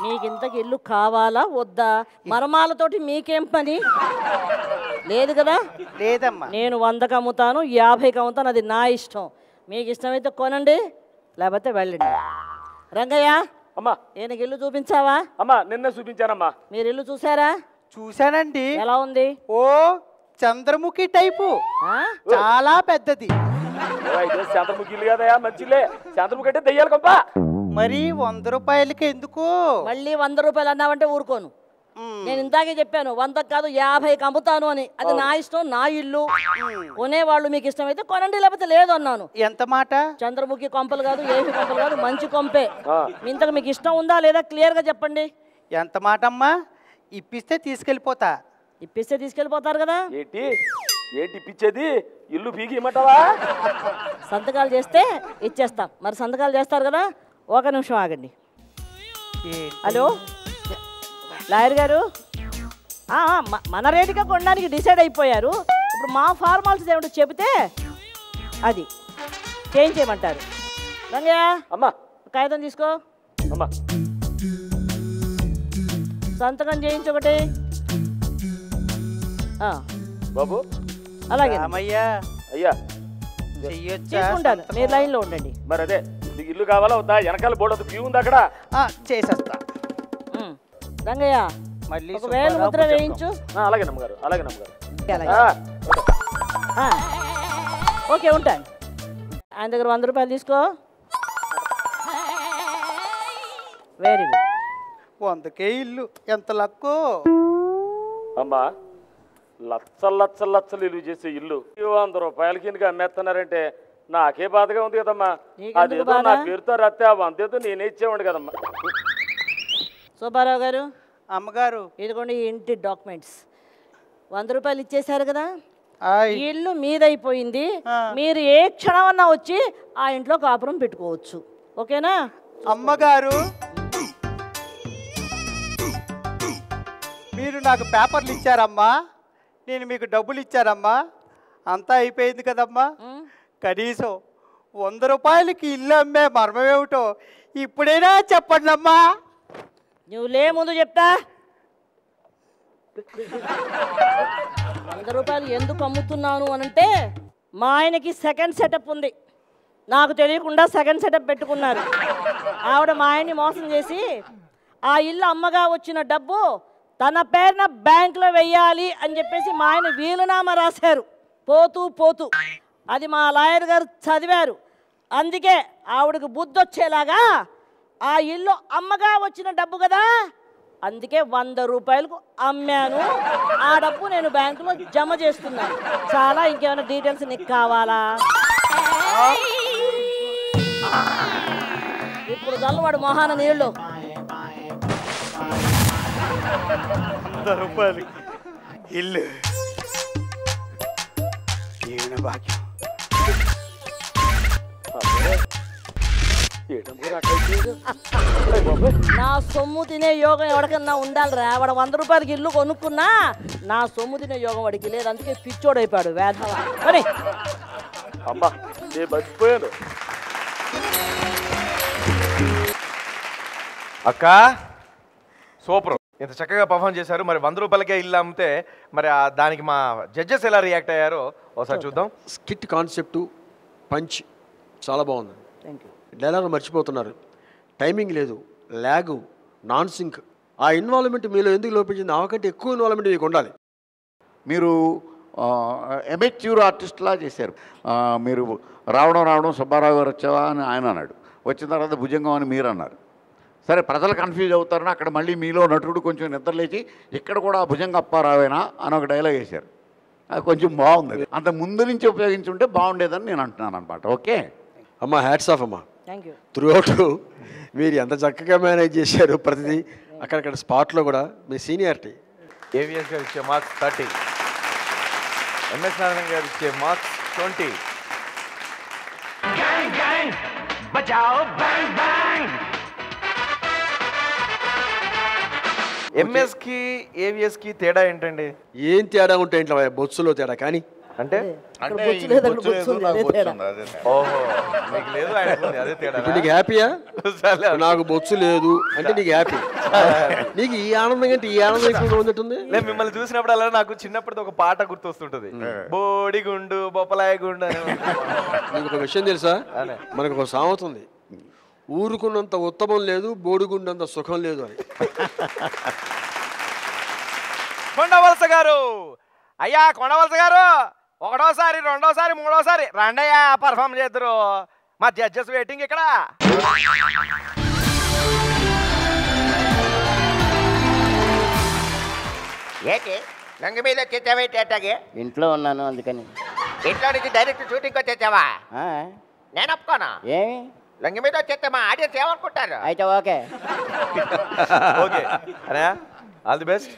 మీకు ఇంతకు ఇల్లు కావాలా వద్దా? మర్మాలతోటి మీకేం పని లేదు కదా? లేదమ్మా. నేను 100కి అమ్ముతాను, 50కి అమ్ముతాను, అది నా ఇష్టం. మీకు ఇష్టమైతే కొనండి, లేకపోతే వెళ్ళండి. రంగయ్య అమ్మా, ఈయనకి ఇల్లు చూపించావా? అమ్మా నిన్నే చూపించానమ్మా. మీరు ఇల్లు చూసారా? చూశానండి. ఎలా ఉంది? ఓ చంద్రముఖి టైపు చాలా పెద్దది. చంద్రముఖి ఇల్లు కదా మంచిలే. చంద్రముఖి అంటే దెయ్యాలి కొంప. మరి 100 రూపాయలకి ఎందుకు? మళ్ళీ 100 రూపాయలు అన్నావంటే ఊరుకోను. నేను ఇందాకే చెప్పాను 100 కాదు 50కి అమ్ముతాను అని. అది నా ఇష్టం, నా ఇల్లు. కొనేవాళ్ళు మీకు ఇష్టమైతే కొనండి, లేకపోతే లేదు అన్నాను. ఎంత మాట? చంద్రముఖి కొంపలు కాదు, ఏమి కొంపలు కాదు, మంచి కొంపే. ఇంతకు మీకు ఇష్టం ఉందా లేదా క్లియర్గా చెప్పండి. ఎంత మాట అమ్మా? ఇప్పిస్తే తీసుకెళ్ళిపోతా. ఇప్పిస్తే తీసుకెళ్ళిపోతారు కదా. ఏంటి ఏంటి ఇప్పించేది? ఇల్లు పీకి ఇమ్మంటావా? సంతకాలు చేస్తే ఇచ్చేస్తాం. మరి సంతకాలు చేస్తారు కదా, ఒక నిమిషం ఆగండి. హలో లాయర్ గారు, మన రేటుగా కొనడానికి డిసైడ్ అయిపోయారు. ఇప్పుడు మా ఫార్మాలిటీస్ ఏమిటో చెబితే అది చేంజ్ చేయమంటారు. రంగయ్య అమ్మా కాగితం తీసుకో. అమ్మా సంతకం చేయించొకటి. బాబు అలాగే అయ్యా అయ్యా తీసుకుంటాను, మీరు లైన్లో ఉండండి. మరి అదే నీకు ఇల్లు కావాలా వద్దా? వెనకాల బోర్డు క్యూ ఉంది అక్కడ. చేసేస్తా. రంగయ్య మళ్ళీ ఒక వేలు ముద్ర వేయించు. అలాగే నమ్మగారు, అలాగే నమ్మగారు. ఓకే ఉంటాను. ఆయన దగ్గర 100 రూపాయలు తీసుకో. Very good. 100కే ఇల్లు, ఎంత లక్కు. అమ్మా లచ్చలు లచ్చలు లచ్చలు ఇల్లు చేసే ఇల్లు 100 రూపాయలకి ఎందుకు అమ్మేస్తున్నారంటే నాకే బాధగా ఉంది కదమ్మా. అదేదో నా పేరుతో రాస్తే ఆ 100 ఏదో నేనే ఇచ్చేవాడు కదమ్మా. సుబ్బారావు గారు, అమ్మగారు ఇదిగోండి ఇంటి డాక్యుమెంట్స్. 100 రూపాయలు ఇచ్చేశారు కదా, ఇల్లు మీదైపోయింది. మీరు ఏ క్షణమన్నా వచ్చి ఆ ఇంట్లో కాపురం పెట్టుకోవచ్చు. ఓకేనా? అమ్మగారు మీరు నాకు పేపర్లు ఇచ్చారమ్మా, నేను మీకు డబ్బులు ఇచ్చారమ్మా, అంతా అయిపోయింది కదమ్మా. కనీసం 100 రూపాయలకి ఇల్లు అమ్మే మర్మమేమిటో ఇప్పుడైనా చెప్పండి అమ్మా. నువ్వు లే ముందు చెప్తా. 100 రూపాయలు ఎందుకు అమ్ముతున్నాను అనంటే మా ఆయనకి సెకండ్ సెటప్ ఉంది. నాకు తెలియకుండా సెకండ్ సెటప్ పెట్టుకున్నారు. ఆవిడ మా ఆయన్ని మోసం చేసి ఆ ఇల్లు అమ్మగా వచ్చిన డబ్బు తన పేరున బ్యాంకులో వెయ్యాలి అని చెప్పేసి మా ఆయన వీలునామా రాశారు. పోతూ పోతూ అది మా లాయర్ గారు చదివారు. అందుకే ఆవిడకు బుద్ధి వచ్చేలాగా ఆ ఇల్లు అమ్మగా వచ్చిన డబ్బు కదా, అందుకే 100 రూపాయలకు అమ్మాను. ఆ డబ్బు నేను బ్యాంకులో జమ చేస్తున్నాను. చాలా ఇంకేమైనా డీటెయిల్స్ నీకు కావాలా? ఇప్పుడు చల్లవాడు మొహాన నీళ్ళు. 100 రూపాయలు ఇల్లు ఏమైనా భాగ్యం. నా సొమ్ము తినే యోగం ఎవరికన్నా ఉండాలిరా. వాడు 100 రూపాయలకి ఇల్లు కొనుక్కున్నా నా సొమ్ము తినే యోగం వాడికి లేదు. అందుకే పిచ్చోడైపోయాడు వేధవ. మరి అమ్మా నేను మర్చిపోయాను. అక్క సూపర్, ఇంత చక్కగా పర్ఫామ్ చేశారు. మరి 100 రూపాయలకే ఇల్లు అమ్మితే మరి దానికి మా జడ్జెస్ ఎలా రియాక్ట్ అయ్యారో ఒకసారి చూద్దాం. స్కిట్ కాన్సెప్టు పంచ్ చాలా బాగుంది. Thank you. డైలాగ్ మర్చిపోతున్నారు, టైమింగ్ లేదు, ల్యాగు, నాన్ సింక్. ఆ ఇన్వాల్వ్మెంట్ మీలో ఎందుకు లోపించింది? ఆమెకంటే ఎక్కువ ఇన్వాల్వ్మెంట్ మీకు ఉండాలి. మీరు ఎమెచ్యూర్ ఆర్టిస్ట్లా చేశారు. మీరు రావడం సుబ్బారావు గారు వచ్చావా అని ఆయన అన్నాడు, వచ్చిన తర్వాత భుజంగం అని మీరు అన్నారు. సరే ప్రజలు కన్ఫ్యూజ్ అవుతారని అక్కడ మళ్ళీ మీలో నటుడు కొంచెం నిద్రలేచి ఇక్కడ కూడా భుజంగ అప్పారావేనా అని ఒక డైలాగ్ వేశారు. అది కొంచెం బాగుంది. అంత ముందు నుంచి ఉపయోగించుంటే బాగుండేదని నేను అంటున్నాను అనమాట. ఓకే అమ్మ, హ్యాట్స్ ఆఫ్ అమ్మా. Thank you. త్రూ అవుట్ మీరు ఎంత చక్కగా మేనేజ్ చేశారు ప్రతిదీ. అక్కడక్కడ స్పాట్లో కూడా మీ సీనియారిటీ. ఏవిఎస్ గారు ఇచ్చే మార్క్స్ 30, ఎంఎస్ నారాయణ గారు ఇచ్చే మార్క్స్ 20. ఎంఎస్కి ఏవిఎస్కి తేడా ఏంటండి? ఏం తేడా ఉంటే ఇంట్లో బొత్సులో తేడా కానీ అంటే నీకు హ్యాపీయా? నాకు బొత్సు లేదు అంటే నీకు హ్యాపీ. నీకు ఈ ఆనందం కంటే ఈ ఆనందం ఎక్కువగా ఉన్నట్టుంది. లేదు, మిమ్మల్ని చూసినప్పుడు అలా నాకు చిన్నప్పటి ఒక పాట గుర్తొస్తుంటది, బోడిగుండు బొప్పలాయ గుండు అని. నీకు ఒక విషయం తెలుసా? మనకు ఒక సామెత ఉంది, ఊరుకున్నంత ఉత్తమం లేదు, బోడిగుండంత సుఖం లేదు అని. కొండవలస గారు, అయ్యా కొండవలస గారు, ఒకటోసారి రెండోసారి మూడోసారి రండయ్యా పర్ఫామ్ చేద్దరు. మా జడ్జెస్ వెయిటింగ్ ఇక్కడ. ఏంటి లంగ మీద వచ్చేసావేంటి అట్టాగే? ఇంట్లో ఉన్నాను అందుకని. ఇంట్లో నుంచి డైరెక్ట్ షూటింగ్ వచ్చేసావా? నేను ఒప్పుకోను. ఏమి లంగ మీద వచ్చేస్తే మా ఆడియన్స్ ఏమనుకుంటారు? అయితే ఓకే. ఓకే అనే ఆల్ ది బెస్ట్.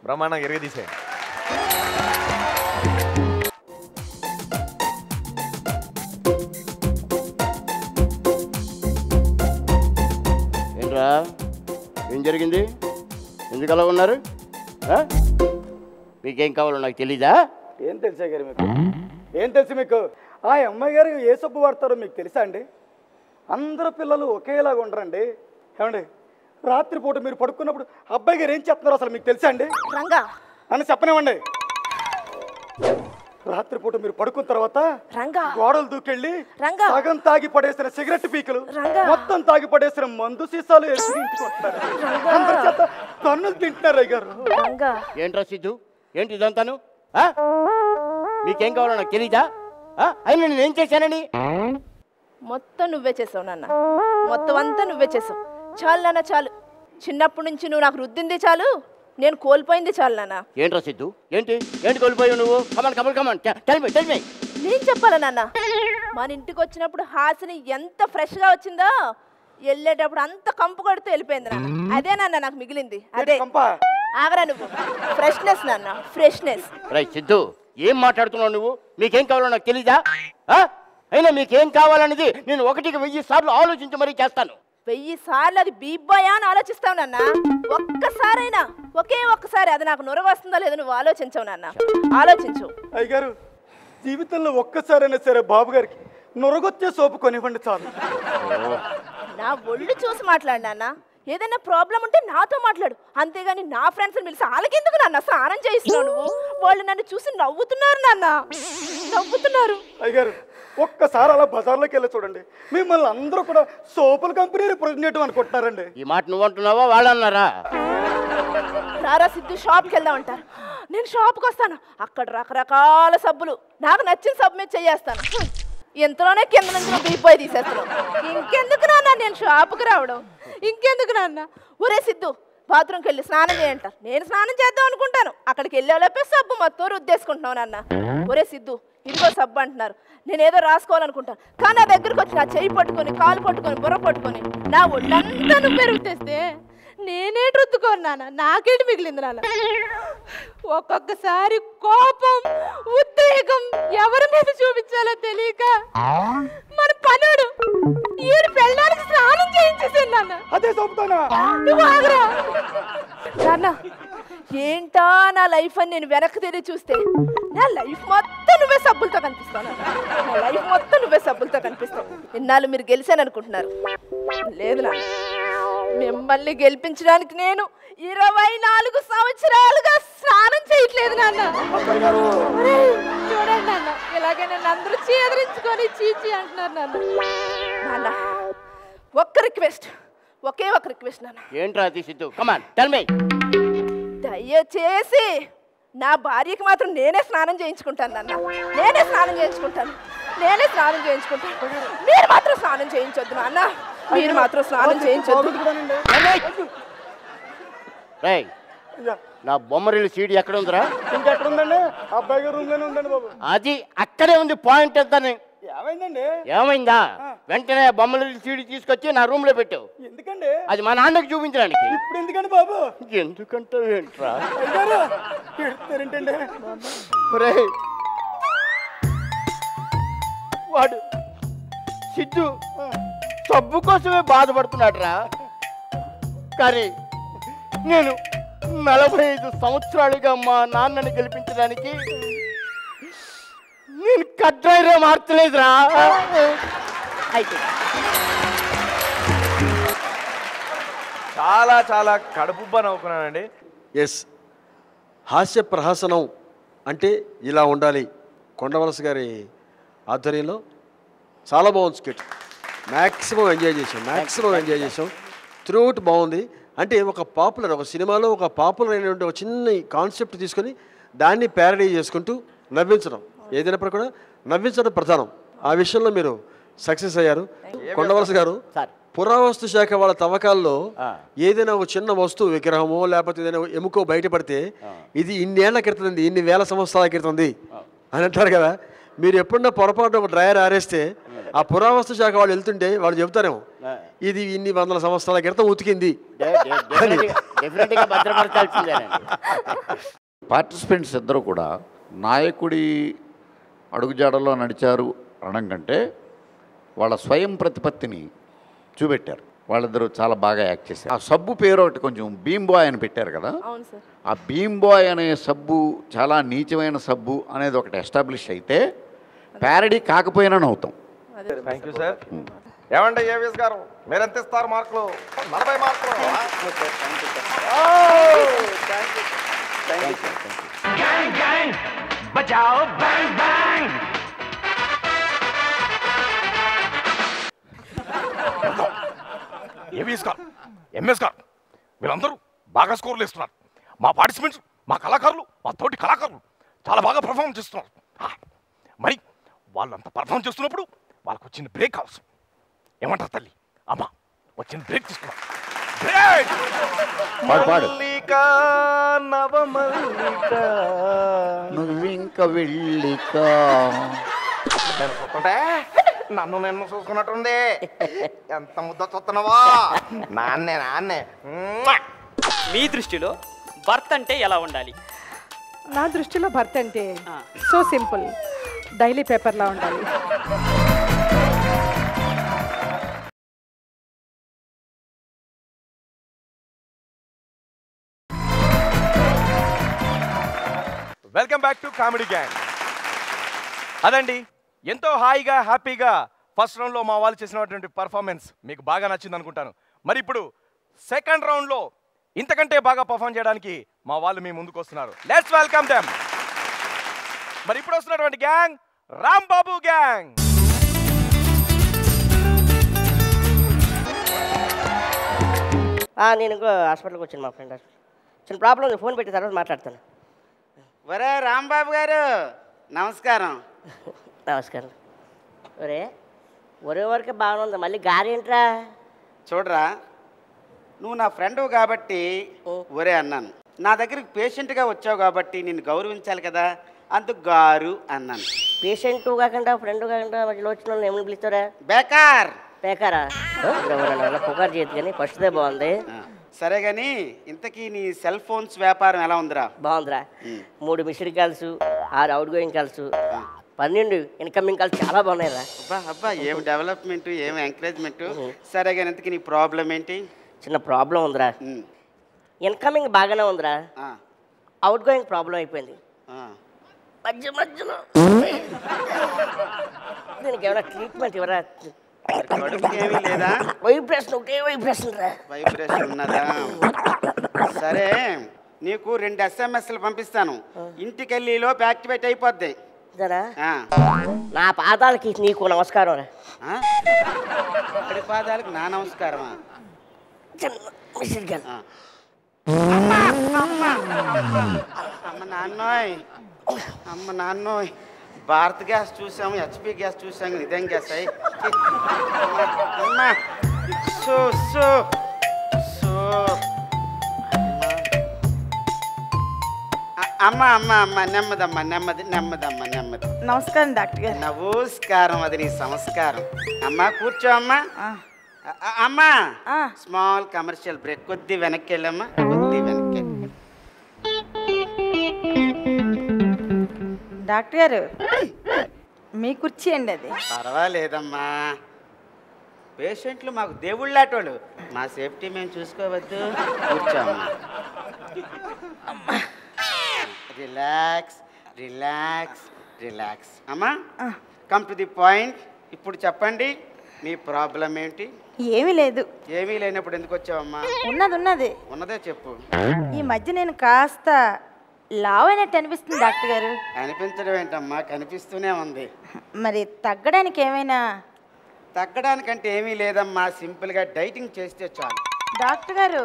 బ్రహ్మాండంగా ఎరగదీసేయండి. ఏంట్రా ఏం జరిగింది? ఎందుకు అలా ఉన్నారు? మీకేం కావాలో నాకు తెలీదా? ఏం తెలుసా గారు మీకు? ఏం తెలుసు మీకు? ఆ అమ్మాయి గారు ఏ సబ్బు వాడతారో మీకు తెలుసా అండి? అందరు పిల్లలు ఒకేలాగా ఉండరండి. ఏమండి రాత్రిపూట మీరు పడుకున్నప్పుడు అబ్బాయి గారు ఏం చెప్తున్నారో అసలు మీకు తెలుసా అండి? రంగా అని చెప్పనివ్వండి. రాత్రిపూట మీరు పడుకున్న తర్వాత గోడలు దూకెళ్ళి సగం తాగి పడేసిన సిగరెట్ పీకులు, మొత్తం తాగి పడేసిన మందు సీసాలు కన్నులు తింటున్నారు అయ్యారు. ఏంట్రా సిద్ధు, ఏంటి ఇదంతాను? మీకేం కావాలో నాకు తెలీదా? అయినా నేనేం చేశానని? మొత్తం నువ్వే చేసావు నాన్న, మొత్తం అంతా నువ్వే చేసావు. చాలు నాన్న చాలు. చిన్నప్పటి నుంచి నువ్వు నాకు రుద్దింది చాలు, నేను కోల్పోయింది చాలు నాన్న. ఏంట్రా సిద్ధు, ఏంటి ఏంటి కోల్పోయావు నువ్వు? కమాన్ కమాన్ కమాన్ టెల్ మీ. నేను చెప్పాలా నాన్న? మన ఇంటికి వచ్చినప్పుడు హాసిని ఎంత ఫ్రెష్గా వచ్చిందో, వెళ్ళేటప్పుడు అంత కంపు కొడుతూ వెళ్ళిపోయింది నాన్న. అదే నాన్న నాకు మిగిలింది. అదే ఆగరా నువ్వు. ఫ్రెష్నెస్ నాన్న, ఫ్రెష్నెస్. రైట్ సిద్ధు, ఏం మాట్లాడుతున్నావు నువ్వు? మీకేం కావాలో నాకు తెలీదా? అయినా మీకేం కావాలనేది నేను 1,000 సార్లు ఆలోచించి మరీ చేస్తాను. 1000 సార్లు అది బీబ్బాయా అని ఆలోచిస్తావు నాన్న. ఒక్కసారైనా, ఒక్కసారి అది నాకు నొరవ వస్తుందో లేదో నువ్వు ఆలోచించవు నాన్న. ఆలోచించు. అయ్యగారు జీవితంలో ఒక్కసారైనా సరే బాబు గారికి నొరగొచ్చే సోపు కొనివ్వండి చాలు. నా ఒళ్ళు చూసి మాట్లాడు నాన్న. ఏదైనా ప్రాబ్లం ఉంటే నాతో మాట్లాడు, అంతేగాని నా ఫ్రెండ్స్ని పిలిచి వాళ్ళకెందుకు నాన్న స్నానం చేయిస్తున్నావు నువ్వు? వాళ్ళు నన్ను చూసి నవ్వుతున్నారు నాన్న, నవ్వుతున్నారు. అయ్యగారు ఒక్కసారి అలా బజార్లోకి వెళ్ళి చూడండి, మిమ్మల్ని అందరూ కూడా సోపుల కంపెనీ రిప్రజెంటేటివ్ అనుకుంటున్నారండి. ఈ మాట నువ్వు అంటున్నావా వాళ్ళు అన్నారా? రారా సిద్ధు, షాప్కి వెళ్దాం అంటారు. నేను షాప్కి వస్తాను, అక్కడ రకరకాల సబ్బులు, నాకు నచ్చిన సబ్బు మీద చేయేస్తాను. ఎంతలోనే కింద నుంచి నువ్వు బీపోయి తీసేస్తున్నావు. ఇంకెందుకు నాన్న నేను షాప్కి రావడం? ఇంకెందుకు నాన్న? ఒరే సిద్ధు, బాత్రూమ్కి వెళ్ళి స్నానం చేయంటారు. నేను స్నానం చేద్దాం అనుకుంటాను, అక్కడికి వెళ్ళేలోపే సబ్బు మొత్తం రుద్దేసుకుంటున్నావు నాన్న. ఒరే సిద్ధు, ఇదిగో సబ్బు అంటున్నారు, నేనేదో రాసుకోవాలనుకుంటాను, కానీ నా దగ్గరకు వచ్చి నా చెయ్యి పట్టుకొని, కాలు పట్టుకొని, బుర్ర పట్టుకొని నా ఒళ్ళంతా నువ్వే రుద్దేస్తే నేనే రుద్దుకోను నాన్న. నాకేంటి మిగిలింది నాన్న? ఒక్కొక్కసారి కోపం, ఉద్రేకం ఎవరి మీద చూపించాలో తెలియక మన పనుడు ఈ పెళ్ళడానికి స్నానం చేయించేసాను నాన్న. అదే చెప్తానా? నువ్వు ఆగరా నాన్న. ఏంటా నా లైఫ్ అని నేను వెనక్కి తిరిగి చూస్తే నా లైఫ్ మొత్తం నువ్వే సబ్బులతో కనిపిస్తాను. నా లైఫ్ మొత్తం నువ్వే సబ్బులతో కనిపిస్తావు. ఇన్నాళ్ళు మీరు గెలిచాను అనుకుంటున్నారు, లేదు నాన్న. మిమ్మల్ని గెలిపించడానికి నేను 24 సంవత్సరాలుగా స్నానం చేయట్లేదు నాన్న. చూడండి నాన్న, ఇలాగే నన్ను అందరూ చీదరించుకొని చీచి అంటున్నారు నాన్న. నాన్న ఒక్క రిక్వెస్ట్, ఒకే ఒక రిక్వెస్ట్ నాన్న. ఏంట్రా అది సిద్ధు? Come on tell me. దయచేసి నా భార్యకి మాత్రం నేనే స్నానం చేయించుకుంటాను నాన్న. నేనే స్నానం చేయించుకుంటాను. మీరు మాత్రం స్నానం చేయించొద్దు నాన్న. మీరు మాత్రం స్నానం చేయించొద్దు. నా బొమ్మరిల్లు సీడీ ఎక్కడ ఉందిరా? ఇంకెక్కడ ఉందండి? అబ్బాయి గారు రూమ్ లోనే ఉందండి బాబు. అది అక్కడే ఉంది. పాయింట్ ఎంత? ఏమైందండి? ఏమైందా? వెంటనే బొమ్మరిల్లు సీడీ తీసుకొచ్చి నా రూమ్ లో పెట్టావు. ఎందుకండి? అది మా నాన్నకి చూపించడానికి. ఇప్పుడు ఎందుకండి బాబు? ఎందుకంటే ఏంట్రా? వాడు సిద్ధు సబ్బు కోసమే బాధపడుతున్నాడు రా. కానీ నేను 45 సంవత్సరాలుగా మా నాన్నని గెలిపించడానికి నేను కడ్రైరే మార్చలేదురా. అయితే చాలా చాలా కడుపుబ్బ నవ్వుకున్నానండి. ఎస్, హాస్య ప్రహసనం అంటే ఇలా ఉండాలి. కొండవలస గారి ఆధ్వర్యంలో చాలా బాగుంది స్కిట్. మ్యాక్సిమం ఎంజాయ్ చేసాం. త్రూఅవుట్ బాగుంది. అంటే ఒక సినిమాలో ఒక పాపులర్ అయినటువంటి ఒక చిన్న కాన్సెప్ట్ తీసుకొని దాన్ని ప్యారడీ చేసుకుంటూ నవ్వించడం, ఏదైనప్పుడు కూడా నవ్వించడం ప్రధానం. ఆ విషయంలో మీరు సక్సెస్ అయ్యారు. కొండవలస గారు పురావస్తు శాఖ వాళ్ళ తవ్వకాల్లో ఏదైనా ఒక చిన్న వస్తువు విగ్రహమో లేకపోతే ఏదైనా ఎముకో బయటపడితే ఇది ఇన్నేళ్ల క్రితంది, ఇన్ని వేల సంవత్సరాల క్రితంది అని అంటారు కదా. మీరు ఎప్పుడన్నా పొరపాటు ఒక డ్రైయర్ ఆరేస్తే ఆ పురావస్తు శాఖ వాళ్ళు వెళ్తుంటే వాళ్ళు చెబుతారేమో ఇది ఇన్ని వందల సంవత్సరాల క్రితం ఉతికింది. పార్టిసిపెంట్స్ ఇద్దరు కూడా నాయకుడి అడుగుజాడలో నడిచారు అనడం కంటే వాళ్ళ స్వయం ప్రతిపత్తిని చూపెట్టారు. వాళ్ళిద్దరూ చాలా బాగా యాక్ట్ చేశారు. ఆ సబ్బు పేరు ఒకటి కొంచెం భీమ్ బాయ్ అని పెట్టారు కదా, ఆ భీమ్ బాయ్ అనే సబ్బు చాలా నీచమైన సబ్బు అనేది ఒకటి ఎస్టాబ్లిష్ అయితే ప్యారడీ కాకపోయినా నవ్వుతాం. Thank you sir. ఏమండి ఏవిఎస్ గారు, మీరు ఎంత ఇస్తారు మార్కులు? 40 మార్కులు. ఏవిఎస్ గారు, ఎంఎస్ గారు, వీళ్ళందరూ బాగా స్కోర్లు ఇస్తున్నారు. మా పార్టిసిపెంట్స్, మా కళాకారులు, మా తోటి కళాకారులు చాలా బాగా పర్ఫార్మ్ చేస్తున్నారు. మరి వాళ్ళంతా పర్ఫార్మ్ చేస్తున్నప్పుడు వాళ్ళకు వచ్చిన బ్రేక్ అవసరం. ఏమంటారు తల్లి? అమ్మా వచ్చిన బ్రేక్ తీసుకున్నాం. బ్రేక్. మల్లికా నవమల్లికా నువ్వింక వెళ్ళికా. నన్ను నిన్ను చూసుకున్నట్టుంది. ఎంత ముద్ద చూస్తున్నావా? నాన్నే. మీ దృష్టిలో భర్త అంటే ఎలా ఉండాలి? నా దృష్టిలో భర్త అంటే సో సింపుల్, డైలీ పేపర్లా ఉండాలి. Welcome back to comedy gang. అదండి, ఎంతో హాయిగా హ్యాపీగా ఫస్ట్ రౌండ్లో మా వాళ్ళు చేసినటువంటి పర్ఫార్మెన్స్ మీకు బాగా నచ్చింది అనుకుంటాను. మరి ఇప్పుడు సెకండ్ రౌండ్లో ఇంతకంటే బాగా పర్ఫార్మ్ చేయడానికి మా వాళ్ళు మీ ముందుకు వస్తున్నారు. Let's welcome them. మరి ఇప్పుడు వస్తున్నటువంటి గ్యాంగ్ రాంబాబు గ్యాంగ్. నేను ఇంకో హాస్పిటల్కి వచ్చాను, మా ఫ్రెండ్ చిన్న ప్రాబ్లం ఉంది, ఫోన్ పెట్టి తర్వాత మాట్లాడతాను. ఒరే రాంబాబు గారు నమస్కారం. నమస్కారం. ఒరే వరకే బాగానే ఉంది, మళ్ళీ గారి ఏంట్రా? చూడరా, నువ్వు నా ఫ్రెండ్ కాబట్టి ఒరే అన్నాను. నా దగ్గరికి పేషెంట్గా వచ్చావు కాబట్టి నిన్ను గౌరవించాలి కదా, అందుకు గారు అన్నాను. పేషెంట్ కాకుండా ఫ్రెండ్ కాకుండా మధ్యలో వచ్చిన వాళ్ళు ఏమని పిలుస్తారా? బేకార్. బేకారా? పుకారు చేయదు కానీ ఫస్ట్దే బాగుంది. సరే కానీ ఇంతకీ నీ సెల్ ఫోన్స్ వ్యాపారం ఎలా ఉందిరా? బాగుందిరా. 3 missed calls, 6 out going calls, 12 incoming calls చాలా బాగున్నాయిరా. అబ్బా ఏం డెవలప్మెంట్, ఏం ఎంకరేజ్మెంట్. సరే కానీ ఇంతకీ నీ ప్రాబ్లం ఏంటి? చిన్న ప్రాబ్లం ఉందిరా. ఇన్కమింగ్ బాగానే ఉందిరా, అవుట్ గోయింగ్ ప్రాబ్లం అయిపోయింది మధ్యలో. దీనికి ఏమైనా ట్రీట్మెంట్ ఇవ్వరా? ఏమీ లేదా? వైబ్రేషన్ ఒకటే వైబ్రేషన్ రా. వైబ్రేషన్ ఉన్నదా? సరే నీకు 2 SMSలు పంపిస్తాను, ఇంటికెళ్ళి లోపు యాక్టివేట్ అయిపోద్ది. నా పాదాలకి నీకు నమస్కారం రా. అక్కడి పాదాలకు నా నమస్కారమా? అమ్మ నాన్నోయ్, భారత్ గ్యాస్ చూసాము, HP గ్యాస్ చూసాము, ఇదేం గ్యాస్ అయ్యి. అమ్మ నెమ్మది. నమస్కారం డాక్టర్ గారు. నమస్కారం, అది నీ సంస్కారం. అమ్మా కూర్చో అమ్మా. అమ్మా స్మాల్ కమర్షియల్ బ్రేక్, కొద్ది వెనక్కి వెళ్ళమ్మా, కొద్ది వెనక్కి. డాక్టర్ గారు మీ కుర్చీ అండి అది. పర్వాలేదమ్మా, పేషెంట్లు మాకు దేవుళ్ళాటోళ్ళు, మా సేఫ్టీ మేము చూసుకోవద్దు. కూర్చోమ్మా. రిలాక్స్ అమ్మా. Come to the point. ఇప్పుడు చెప్పండి మీ ప్రాబ్లం ఏంటి? ఏమీ లేదు. ఏమీ లేనప్పుడు ఎందుకు వచ్చావమ్మా? ఉన్నది ఉన్నదే చెప్పు. ఈ మధ్య నేను కాస్త లావ్ అయినట్టు అనిపిస్తుంది డాక్టర్ గారు. అనిపించడం ఏంటమ్మా, కనిపిస్తూనే ఉంది. మరి తగ్గడానికి ఏమైనా? తగ్గడానికంటే ఏమీ లేదమ్మా, సింపుల్గా డైటింగ్ చేస్తే చాలు. డాక్టర్ గారు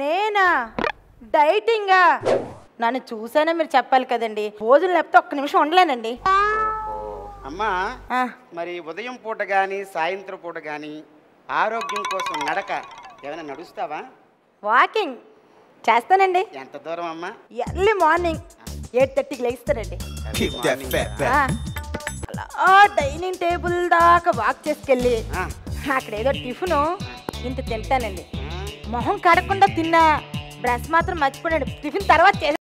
నేనా డైటింగా? నన్ను చూసానా మీరు చెప్పాలి కదండి, భోజనం లేకపోతే ఒక్క నిమిషం ఉండలేనండి. అమ్మా మరి ఉదయం పూట కానీ సాయంత్రం పూట కానీ ఆరోగ్యం కోసం నడక ఏమైనా నడుస్తావా? వాకింగ్ చేస్తానండి. ఎంత దూరం అమ్మా? ఎర్లీ మార్నింగ్ 8:30కి లేస్తానండి. అలా డైనింగ్ టేబుల్ దాకా వాక్ చేసుకెళ్ళి అక్కడ ఏదో టిఫిన్ ఇంత తింటానండి. మొహం కడకుండా తిన్నా బ్రష్ మాత్రం మర్చిపోయాడు. టిఫిన్ తర్వాత చేసి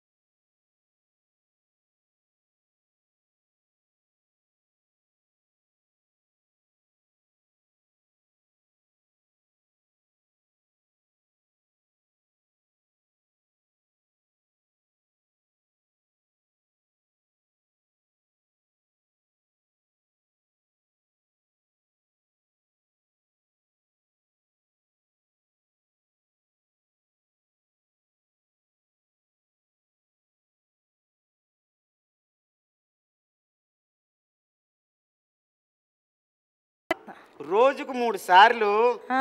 రోజుకు 3 సార్లు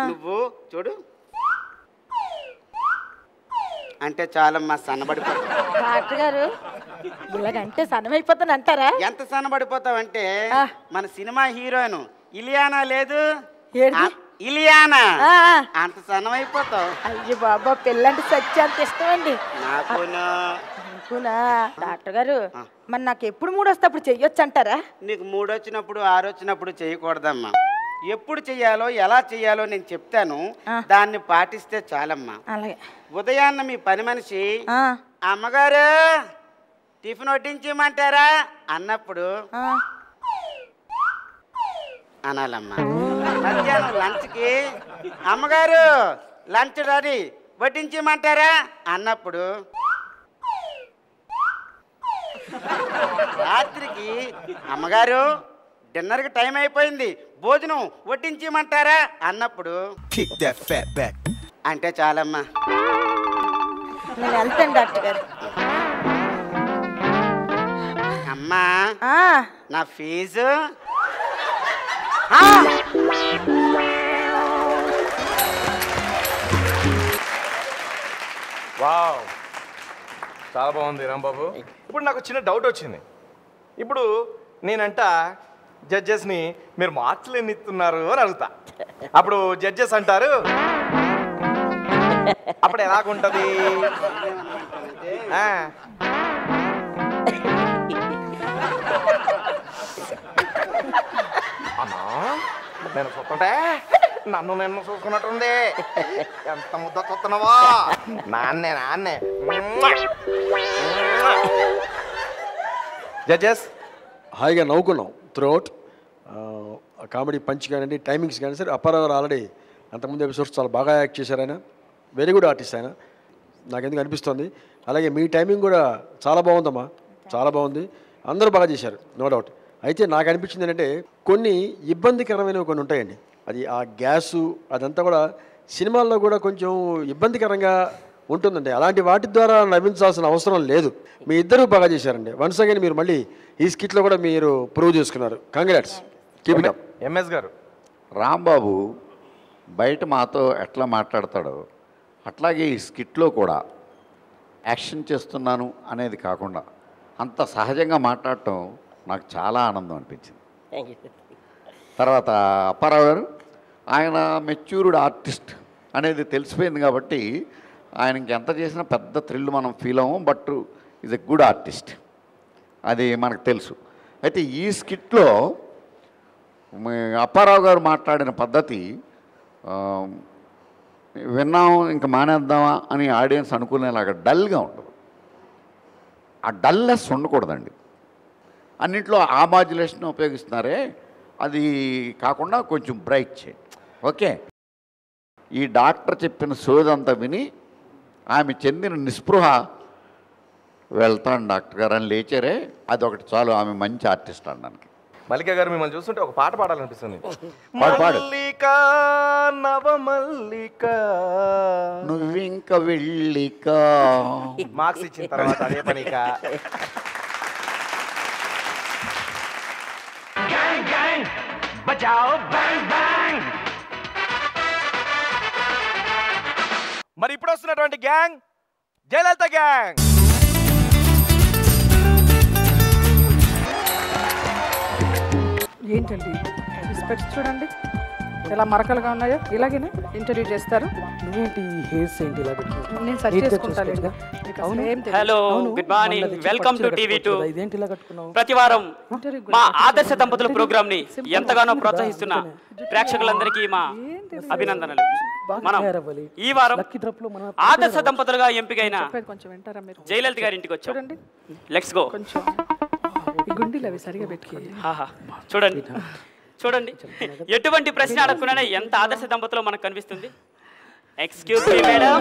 నువ్వు చూడు అంటే చాలమ్మా, సన్నబడిపోతావు. డాక్టర్ గారు ఇలాగంటే సన్నమైపోతాను అంటారా? ఎంత సన్నబడిపోతావంటే మన సినిమా హీరోయిన్ ఇలియానా లేదు, ఇలియానా, అంత సన్నమైపోతావు. అయ్యో బాబా, పెళ్ళంటే సత్యంత ఇష్టం అండి నాకునా. డాక్టర్ గారు మరి నాకు ఎప్పుడు 3 వస్తే అప్పుడు చెయ్యొచ్చు అంటారా? నీకు 3 వచ్చినప్పుడు 6 వచ్చినప్పుడు చేయకూడదమ్మా. ఎప్పుడు చెయ్యాలో ఎలా చెయ్యాలో నేను చెప్తాను, దాన్ని పాటిస్తే చాలమ్మా. అలాగే. ఉదయాన్న మీ పని మనిషి అమ్మగారు టిఫిన్ వడ్డించమంటారా అన్నప్పుడు అనాలమ్మా. మధ్యాహ్నం లంచ్కి అమ్మగారు లంచ్ రెడీ వడ్డించమంటారా అన్నప్పుడు, రాత్రికి అమ్మగారు డిన్నర్కి టైం అయిపోయింది భోజనం వడ్డించమంటారా అన్నప్పుడు అంటే చాలమ్మా. నేను వెళ్తాను డాక్టర్ గారు. అమ్మా నా ఫీజు వావ్, చాలా బాగుంది రాంబాబు. ఇప్పుడు నాకు చిన్న డౌట్ వచ్చింది. ఇప్పుడు నేనంట జడ్జెస్ని మీరు మార్కులు ఎన్ని ఇస్తున్నారు అని అడుగుతా. అప్పుడు జడ్జెస్ అంటారు అప్పుడు ఎలాగుంటది? అన్నా నేను చూస్తుంటే నన్ను చూసుకున్నట్టుంది. ఎంత ముద్ద చూస్తున్నావా? నాన్నే జడ్జెస్ హాయిగా నవ్వుకున్నాం త్రూఅవుట్. కామెడీ పంచ్ కానివ్వండి, టైమింగ్స్ కానీ సరే. అప్పారావు గారు ఆల్రెడీ అంతకుముందు ఎపిసోడ్స్ చాలా బాగా యాక్ట్ చేశారు. ఆయన వెరీ గుడ్ ఆర్టిస్ట్. ఆయన నాకెందుకు అనిపిస్తుంది. అలాగే మీ టైమింగ్ కూడా చాలా బాగుందమ్మా, చాలా బాగుంది. అందరూ బాగా చేశారు, నో డౌట్. అయితే నాకు అనిపించింది ఏంటంటే కొన్ని ఇబ్బందికరమైనవి కొన్ని ఉంటాయండి. అది ఆ గ్యాసు అదంతా కూడా సినిమాల్లో కూడా కొంచెం ఇబ్బందికరంగా ఉంటుందండి. అలాంటి వాటి ద్వారా నవ్వించాల్సిన అవసరం లేదు. మీ ఇద్దరూ బాగా చేశారండి. వన్స్ అగైన్ మీరు మళ్ళీ ఈ స్కిట్లో కూడా మీరు ప్రూవ్ చేసుకున్నారు. Congrats, keep it up. MS గారు, రాంబాబు బయట మాతో ఎట్లా మాట్లాడతాడో అట్లాగే ఈ స్కిట్లో కూడా యాక్షన్ చేస్తున్నాను అనేది కాకుండా అంత సహజంగా మాట్లాడటం నాకు చాలా ఆనందం అనిపించింది. తర్వాత అప్పారావు గారు ఆయన మెచ్యూర్డ్ ఆర్టిస్ట్ అనేది తెలిసిపోయింది కాబట్టి ఆయన ఇంకెంత చేసినా పెద్ద థ్రిల్ మనం ఫీల్ అవ్వం. But is a good artist, అది మనకు తెలుసు. అయితే ఈ స్కిట్లో అప్పారావు గారు మాట్లాడిన పద్ధతి విన్నాం ఇంకా మానేద్దామా అని ఆడియన్స్ అనుకునేలాగా డల్గా ఉండదు. ఆ డల్లెస్ ఉండకూడదండి. అన్నింటిలో ఆ మాడ్యులేషన్ ఉపయోగిస్తున్నారే, అది కాకుండా కొంచెం బ్రైట్ చేయండి. ఓకే, ఈ డాక్టర్ చెప్పిన సోదంతా విని ఆమె చెందిన నిస్పృహ వెళ్తాను డాక్టర్ గారు అని లేచారే, అదొకటి చాలు ఆమె మంచి ఆర్టిస్ట్ అనడానికి. మల్లిక గారు మిమ్మల్ని చూస్తుంటే ఒక పాట పాడాలనిపిస్తుంది. మల్లిక నవమల్లిక నువ్వింక వెళ్ళిక మార్క్స్ ఇచ్చిన తర్వాత అదే పనిక. మరి ఇప్పుడు వస్తున్నటువంటి గ్యాంగ్ జయలలిత గ్యాంగ్. ఏంటండి స్పెక్ట్స్ చూడండి, ఎలా మరకలుగా ఉన్నాయో ఇలాగేనే ఇంటర్వ్యూ చేస్తారు. నువ్వేంటి హెయిర్స్ ఏంటి ఇలా పెట్టుకున్నావు? నేను సెట్ చేసుకుంటాను. Hello, good morning, welcome to TV two. ఇదేంటి ఇలా కట్టుకున్నావు? ప్రతి వారం మా ఆదర్శ దంపతుల ప్రోగ్రామ్ ని ఎంతగానో ప్రోత్సహిస్తున్న ప్రేక్షకులందరికీ మా అభినందనలు. మనం ఈ వారం ఆదర్శ దంపతులుగా ఎంపికైన జయలలిత గారి ఇంటికి వచ్చాం. Let's go. గుండీలు అవి సరిగా పెట్టుకో. చూడండి చూడండి, ఎటువంటి ప్రశ్న అడగకుండానే ఎంత ఆదర్శ దంపతులు మనకు కనిపిస్తుంది. Excuse me madam.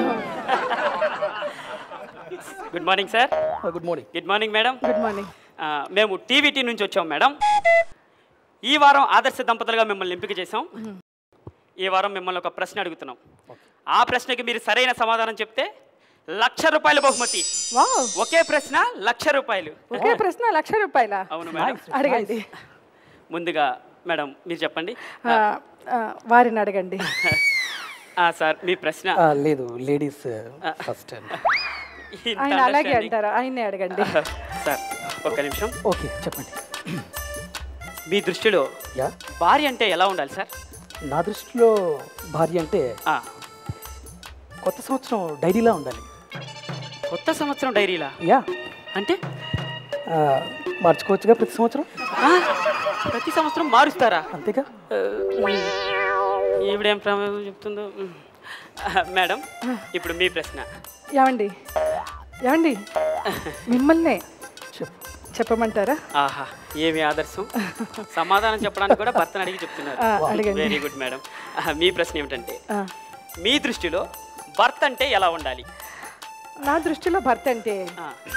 Good morning sir. Good morning. Good morning madam. Good morning. మేము టీవీటీ నుంచి వచ్చాం మేడం. ఈ వారం ఆదర్శ దంపతులుగా మిమ్మల్ని ఎంపిక చేసాం. ఈ వారం మిమ్మల్ని ఒక ప్రశ్న అడుగుతున్నాం. ఆ ప్రశ్నకి మీరు సరైన సమాధానం చెప్తే ₹1,00,000 బహుమతి. ఒకే ప్రశ్న ₹1,00,000. ఒకే ప్రశ్న ₹1,00,000. అవును మేడం. అడగండి. ముందుగా మేడం మీరు చెప్పండి. వారిని అడగండి. సార్ మీ ప్రశ్న. లేదు, లేడీస్ ఫస్ట్. ఆయన అలాగే అంటారు, ఆయన్నే అడగండి. సార్ ఒక్క నిమిషం. ఓకే చెప్పండి. మీ దృష్టిలో భార్య అంటే ఎలా ఉండాలి సార్? నా దృష్టిలో భార్య అంటే కొత్త సంవత్సరం డైరీలా ఉండాలి. కొత్త సంవత్సరం డైరీలా? యా. అంటే మార్చుకోవచ్చుగా ప్రతి సంవత్సరం? ప్రతి సంవత్సరం మారుస్తారా? అంతేగా. ఈవిడేం చెప్తుందో. మేడం ఇప్పుడు మీ ప్రశ్న. ఏమండి ఏమండి మిమ్మల్నే చెప్పమంటారా? ఆహా, ఏమి ఆదర్శం. సమాధానం చెప్పడానికి కూడా భర్తను అడిగి చెప్తున్నారు. Very good madam. మీ ప్రశ్న ఏమిటంటే, మీ దృష్టిలో భర్త అంటే ఎలా ఉండాలి? నా దృష్టిలో భర్త అంటే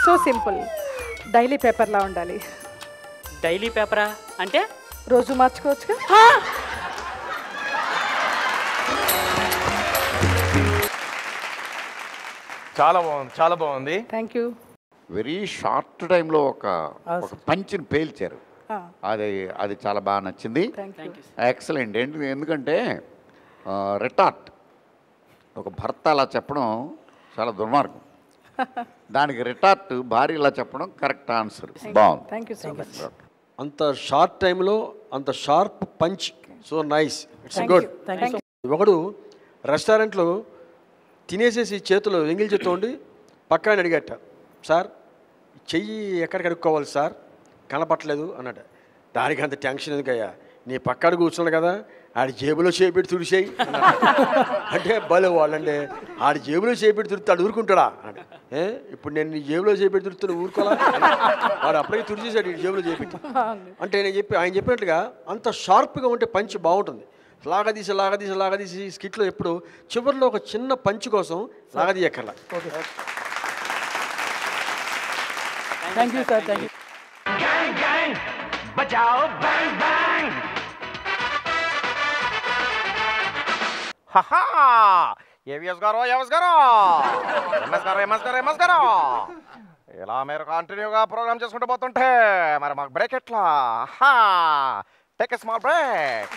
సో సింపుల్, డైలీ పేపర్లా ఉండాలి. డైలీ పేపరా అంటే? రోజు మార్చుకోవచ్చుగా. చాలా బాగుంది, చాలా బాగుంది. Thank you. వెరీ షార్ట్ టైంలో ఒక పంచిని పేల్చారు. అది చాలా బాగా నచ్చింది. ఎక్సలెంట్. ఎందుకంటే రిటార్ట్ ఒక భర్త అలా చెప్పడం చాలా దుర్మార్గం. దానికి రిటార్ట్ భార్య ఇలా చెప్పడం కరెక్ట్ ఆన్సర్. బాగుంది. Thank you so much. అంత షార్ట్ టైంలో అంత sharp punch. So nice, it's good. ఒకడు రెస్టారెంట్లో తినేసేసి చేతిలో ఎంగిల్ చేత్తో ఉండి పక్కన అడిగట, సార్ చెయ్యి ఎక్కడ కడుక్కోవాలి సార్, కనపట్లేదు అన్నట. దానికి అంత టెన్షన్ ఎందుకయ్యా, నీ పక్కన కూర్చున్నాడు కదా, ఆడి జేబులో చేపెట్టి తుడిసేయి అంటే భలే వాళ్ళండి. ఆడి జేబులో చేపెట్టి తుడితే ఆడు ఊరుకుంటాడా అంటే, ఇప్పుడు నేను నీ జేబులో చేపెట్టి తుడుతున్నా ఊరుకోవాలా? వాడు అప్పటికి తుడిచేసాడు ఈ జేబులో చేపెట్టి. అంటే ఆయన చెప్పినట్టుగా అంత షార్ప్గా ఉంటే పంచ్ బాగుంటుంది. లాగదీసి స్కిట్లో ఎప్పుడు చివరిలో ఒక చిన్న పంచ్ కోసం లాగదీయక్కర్లా. Thank you sir. Thank you. ఇలా మీరు కంటిన్యూగా ప్రోగ్రామ్ చేసుకుంటూ పోతుంటే మరి మాకు బ్రేక్ ఎట్లా? Take a small break.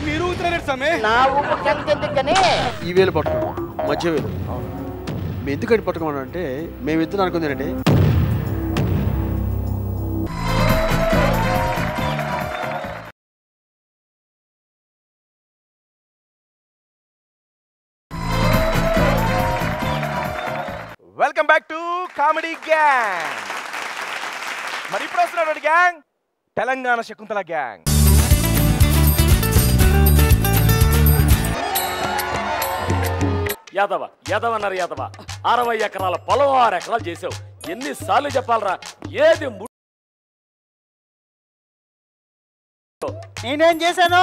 మీరు ఈ వేలు పట్టుకో, మధ్య వేలు. మేము ఎందుకంటే పట్టుకోమనంటే మేమిద్దరు అనుకుంది ఏంటంటే, welcome back to comedy gang. మరి ఇప్పుడు వస్తున్నటువంటి గ్యాంగ్ తెలంగాణ శకుంతల గ్యాంగ్. యాదవ అన్నారు యాదవ. 60 ఎకరాల పొలం 6 ఎకరాలు చేసావు. ఎన్నిసార్లు చెప్పాలరా? ఏది నేనేం చేశాను?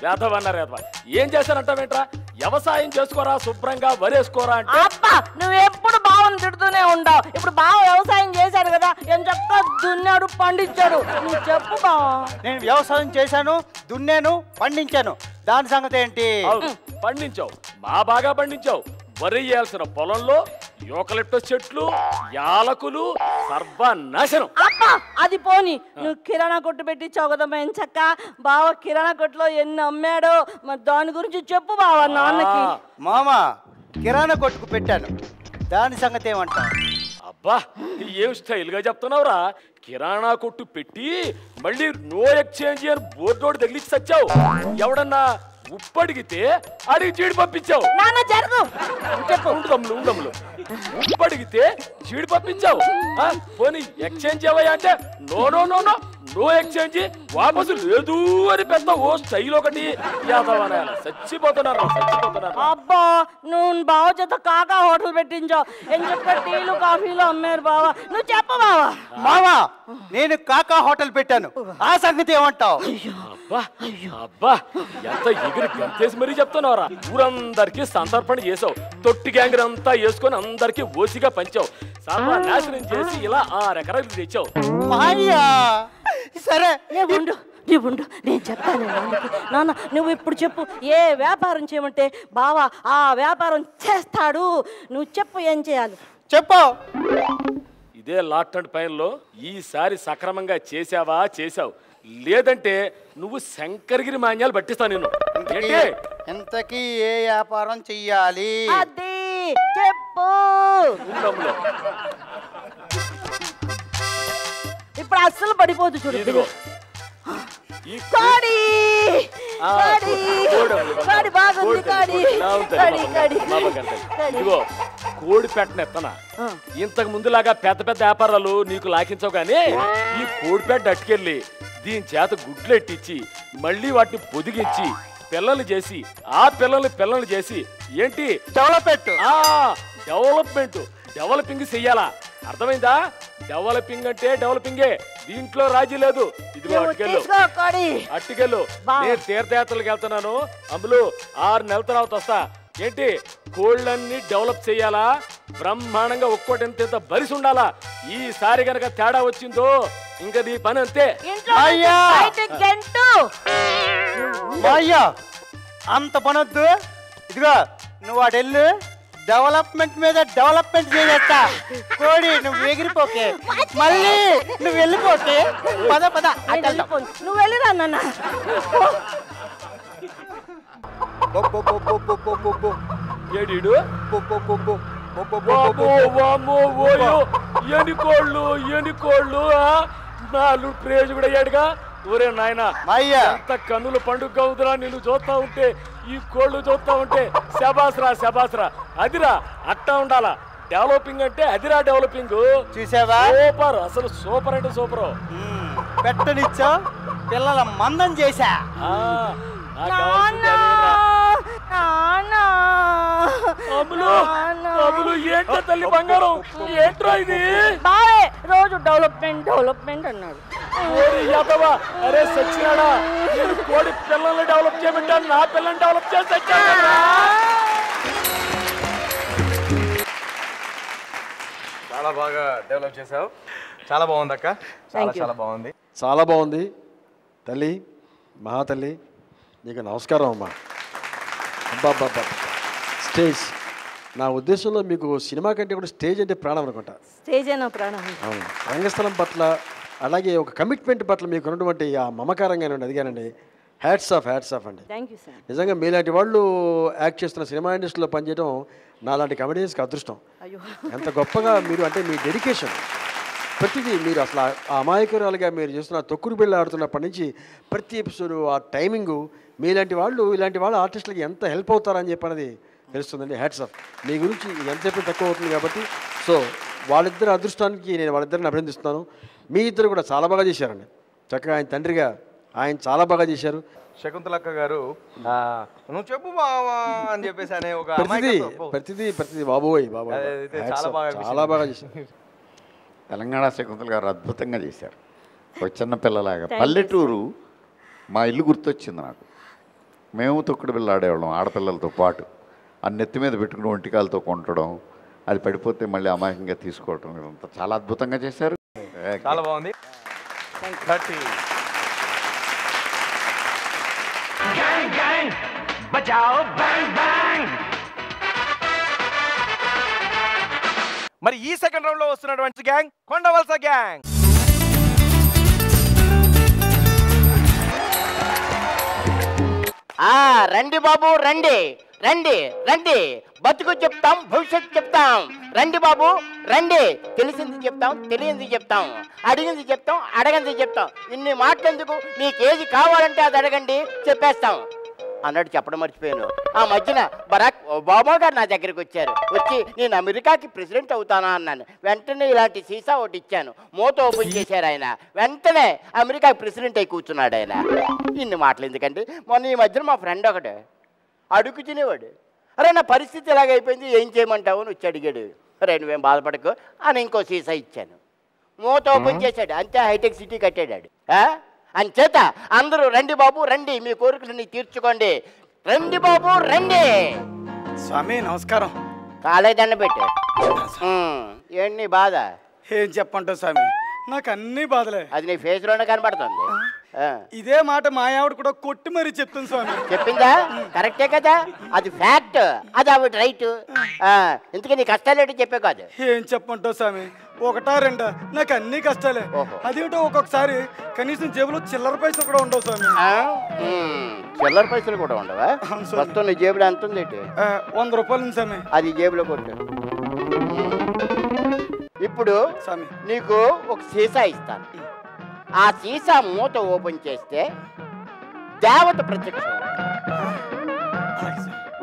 యాదవ అన్నారు యాదవ. ఏం చేశానంటావేంట్రా? వ్యవసాయం చేసుకోరా, శుభ్రంగా వరేసుకోరా అంటే. అబ్బా, నువ్వు ఎప్పుడు బావని తిడుతూనే ఉండవు. ఇప్పుడు బావ వ్యవసాయం చేశాడు కదా, ఏం చెప్తా, దున్నాడు, పండించాడు. నువ్వు చెప్పు బావ. నేను వ్యవసాయం చేశాను, దున్నాను, పండించాను. దాని సంగతి ఏంటి? పండించావు, బాగా పండించావు. వరి వేయాల్సిన పొలంలో యూకలిప్టస్ చెట్లు, యాలకులు, సర్వనాశనం. అబ్బా అది పోని, నువ్వు కిరాణా కొట్టు పెట్టించావు కదా చక్క. బావ కిరాణా కొట్టులో ఎన్ని అమ్మాడో మరి దాని గురించి చెప్పు బావ నాన్నకి. మామ కిరాణా కొట్టుకు పెట్టాను, దాని సంగతి ఏమంటా? అబ్బా ఏం స్టైల్గా చెప్తున్నావురా. కిరాణా కొట్టు పెట్టి మళ్ళీ నో ఎక్స్చేంజ్ అని బోర్డు తగిలిచ్చి సచ్చావు. ఎవడన్నా ఉప్పు అడిగితే అడిగి జీడి పంపించావు. ఉండములు ఉప్పు అడిగితే జీడి పంపించావు. పోనీ ఎక్స్చేంజ్ ఏవయ్యా అంటే no no no no no exchange, వాపసు లేదు అని పెద్ద ఓ స్టైల్ ఒకటి. చచ్చిపోతున్నారు. అబ్బా నువ్వు బావ చేత కాకా హోటల్ పెట్టించావు. ఏం చెప్తా టీలు కాఫీలు అమ్మారు బావ. నువ్వు చెప్పు బావా. మావా నేను కాకా హోటల్ పెట్టాను, ఆ సంగతి ఏమంటావు? అబ్బా ఎంత ఎగిరి గంతేసి మరీ చెప్తున్నావురా. ఊరందరికీ సంతర్పణ చేసావు, తొట్టి గ్యాంగ్ అంతా వేసుకొని అందరికి ఓసిగా పంచావు. సర్వనాశనం చేసి ఇలా 6 ఎకరాలు తెచ్చావు. సరే ఉండు నేను చెప్తాను నాన్నకి. నాన్న నువ్వు ఇప్పుడు చెప్పు, ఏ వ్యాపారం చేయమంటే బావా ఆ వ్యాపారం చేస్తాడు. నువ్వు చెప్పు ఏం చేయాలి చెప్పు. ఇదే లాట్ అండ్ పైన్లో ఈసారి సక్రమంగా చేసావు, లేదంటే నువ్వు శంకరగిరి మాన్యాలు పట్టిస్తాను నేను. ఇంతకీ ఏ వ్యాపారం చెయ్యాలి అది చెప్పు. ఇప్పుడు అస్సలు పడిపోదు చూడు. ఇదిగో కోడి పెట్టనెత్తనా. ఇంతకు ముందులాగా పెద్ద పెద్ద వ్యాపారాలు నీకు లాకించవు కానీ ఈ కోడి పెట్ట అట్టుకెళ్ళి దీని చేత గుడ్లు ఎట్టించి మళ్ళీ వాటిని పొదిగించి పిల్లలు చేసి ఆ పిల్లల్ని చేసి ఏంటి డెవలపింగ్ చెయ్యాలా. అర్థమైందా? డెవలపింగ్ అంటే డెవలపింగే, దీంట్లో రాజీ లేదు. ఇదిగో అట్టుకెళ్ళు. నేను తీర్థయాత్రలకు వెళ్తున్నాను, అందులో 6 నెలల తర్వాత వస్తా. ఏంటి కోళ్ళన్నీ డెవలప్ చెయ్యాలా, బ్రహ్మాండంగా ఒక్కోటి ఎంత బరిసి ఉండాలా. ఈసారి గనక తేడా వచ్చిందో ఇంకా నీ పని అంతే. అంత పనొద్దు. ఇదిగో నువ్వు వాడెళ్ళు, డెవలప్మెంట్ మీద డెవలప్మెంట్ చేసేస్తా. కోడి నువ్వు ఎగిరిపోకే, మళ్ళీ నువ్వు వెళ్ళిపోకే. పద నువ్వు వెళ్ళిరా నాన్న. ఎనికోళ్ళు నాలుగు ప్రేజ్ కూడా అయ్యాడుగా. ఊరే నాయన ఎంత కన్నుల పండుగ అవుతురా నిన్ను చూస్తా ఉంటే, ఈ కోళ్ళు చూస్తా ఉంటే. శబాస్రా అదిరా అట్టా ఉండాలా. డెవలపింగ్ అంటే అదిరా డెవలపింగ్. చూసావా? సూపర్, అసలు సూపర్ అంటే సూపర్. పెట్టనిచ్చా పిల్లల మందం చేశా. ఏంటో తల్లి బంగారం, ఏంట్రా ఇది? బావే రోజు డెవలప్మెంట్ అన్నాడు. అరే సచ్చినాడా, నేను కోడి పిల్లల్ని డెవలప్ చేయమంటాను, నా పిల్లల్ని డెవలప్ చేసి చాలా బాగా డెవలప్ చేసావు. చాలా బాగుంది అక్క, చాలా బాగుంది. చాలా బాగుంది తల్లి, మహాతల్లి నీకు నమస్కారం అమ్మా. అబ్బా స్టేజ్, నా ఉద్దేశంలో మీకు సినిమా కంటే కూడా స్టేజ్ అంటే ప్రాణం అనుకుంటా. స్టేజ్ అయినా ప్రాణం. అవును, రంగస్థలం పట్ల అలాగే ఒక కమిట్మెంట్ పట్ల మీకు ఉన్నటువంటి ఆ మమకారంగా అదిగానండి. హ్యాట్స్ ఆఫ్ అండి. నిజంగా మీలాంటి వాళ్ళు యాక్ట్ చేస్తున్న సినిమా ఇండస్ట్రీలో పనిచేయడం నాలాంటి కమెడియన్స్కి అదృష్టం. ఎంత గొప్పగా మీరు అంటే మీ డెడికేషన్ ప్రతిదీ మీరు అసలు ఆ అమాయకురాలుగా మీరు చేస్తున్న తొక్కుడు బిళ్ళ ఆడుతున్నప్పటి నుంచి ప్రతి ఎపిసోడ్ ఆ టైమింగు మీలాంటి వాళ్ళు ఇలాంటి వాళ్ళు ఆర్టిస్టులకి ఎంత హెల్ప్ అవుతారని చెప్పనేది తెలుస్తుందండి. Hats off. మీ గురించి ఎంత చెప్పి తక్కువ అవుతుంది కాబట్టి సో వాళ్ళిద్దరి అదృష్టానికి నేను వాళ్ళిద్దరిని అభినందిస్తున్నాను. మీ ఇద్దరు కూడా చాలా బాగా చేశారండి. చక్కగా ఆయన తండ్రిగా ఆయన చాలా బాగా చేశారు. శకుంతలక్క గారు నువ్వు చెప్పు బావా అని చెప్పేసి అనే ఒక ప్రతిదీ బాబోయ్ చాలా బాగా చేశారు. తెలంగాణ శకుంతల గారు అద్భుతంగా చేశారు. ఒక చిన్న పిల్లలాగా పల్లెటూరు మా ఇల్లు గుర్తొచ్చింది నాకు. మేము తొక్కుడు బిళ్ళ ఆడేవాళ్ళం ఆడపిల్లలతో పాటు. ఆ నెత్తి మీద పెట్టుకుని ఒంటికాలతో కొట్టడం, అది పడిపోతే మళ్ళీ అమాయకంగా తీసుకోవటం, ఇదంతా చాలా అద్భుతంగా చేశారు. చాలా బాగుంది. మరి ఈ సెకండ్ రౌండ్ లో వస్తున్నటువంటి గ్యాంగ్ కొండవలస గ్యాంగ్. రండి బాబు రండి రండి రండి, బతుకు చెప్తాం, భవిష్యత్తు చెప్తాం. రండి బాబు రండి, తెలిసింది చెప్తాం, తెలియంది చెప్తాం, అడిగింది చెప్తాం, అడగంది చెప్తాం. ఇన్ని మాటలెందుకు, మీకు ఏది కావాలంటే అది అడగండి, చెప్పేస్తాం అన్నట్టు చెప్పడం మర్చిపోయాను. ఆ మధ్యన బరాక్ ఒబామా గారు నా దగ్గరికి వచ్చారు. వచ్చి నేను అమెరికాకి ప్రెసిడెంట్ అవుతానా అన్నాను. వెంటనే ఇలాంటి సీసా ఒకటి ఇచ్చాను, మూత ఓపెన్ చేశారు ఆయన. వెంటనే అమెరికాకి ప్రెసిడెంట్ అయి కూర్చున్నాడు ఆయన. ఇన్ని మాటలు ఎందుకండి. మొన్న ఈ మధ్యన మా ఫ్రెండ్ ఒకడు అడుగు తినేవాడు. అరే నా పరిస్థితి ఎలాగైపోయింది, ఏం చేయమంటావు అని వచ్చి అడిగాడు. అరే నువ్వేం బాధపడకు అని ఇంకో సీసా ఇచ్చాను. మూత ఓపెన్ చేశాడు, అంతే హైటెక్ సిటీ కట్టాడు. అంచేత అందరూ రండి బాబు రండి, మీ కోరికలని తీర్చుకోండి. రండి బాబు రండి. స్వామి నమస్కారం. కాలేదండ పెట్టు. ఏంటి నీ బాధ? ఏం చెప్పంటావు స్వామి, నాకు అన్ని బాధలే. అది నీ ఫేస్ లోనే కనబడుతుంది. ఇదే మాట మా ఆవిడ కూడా కొట్టి మరీ చెప్తుంది స్వామి. చెప్పిందా? కరెక్టే కదా, అది ఫ్యాక్ట్, అది ఆవిడ రైట్. ఎందుకని నీ కష్టాలేంటి చెప్పే కాదు. ఏం చెప్పంటావు స్వామి, ఒకటా రెండా నాకు అన్ని కష్టాలే. అదేమిటో ఒక్కొక్కసారి కనీసం జేబులో చిల్లర పైసలు కూడా ఉండవు స్వామి. చిల్లర పైసలు కూడా ఉండవా? ప్రస్తుతం నీ జేబులో ఎంత ఉంది? 100 రూపాయలు ఉంది స్వామి. అది జేబులో కొట్టు. ఇప్పుడు నీకు ఒక సీసా ఇస్తాను. ఆ సీసా మూత ఓపెన్ చేస్తే దేవత ప్రత్యక్షం.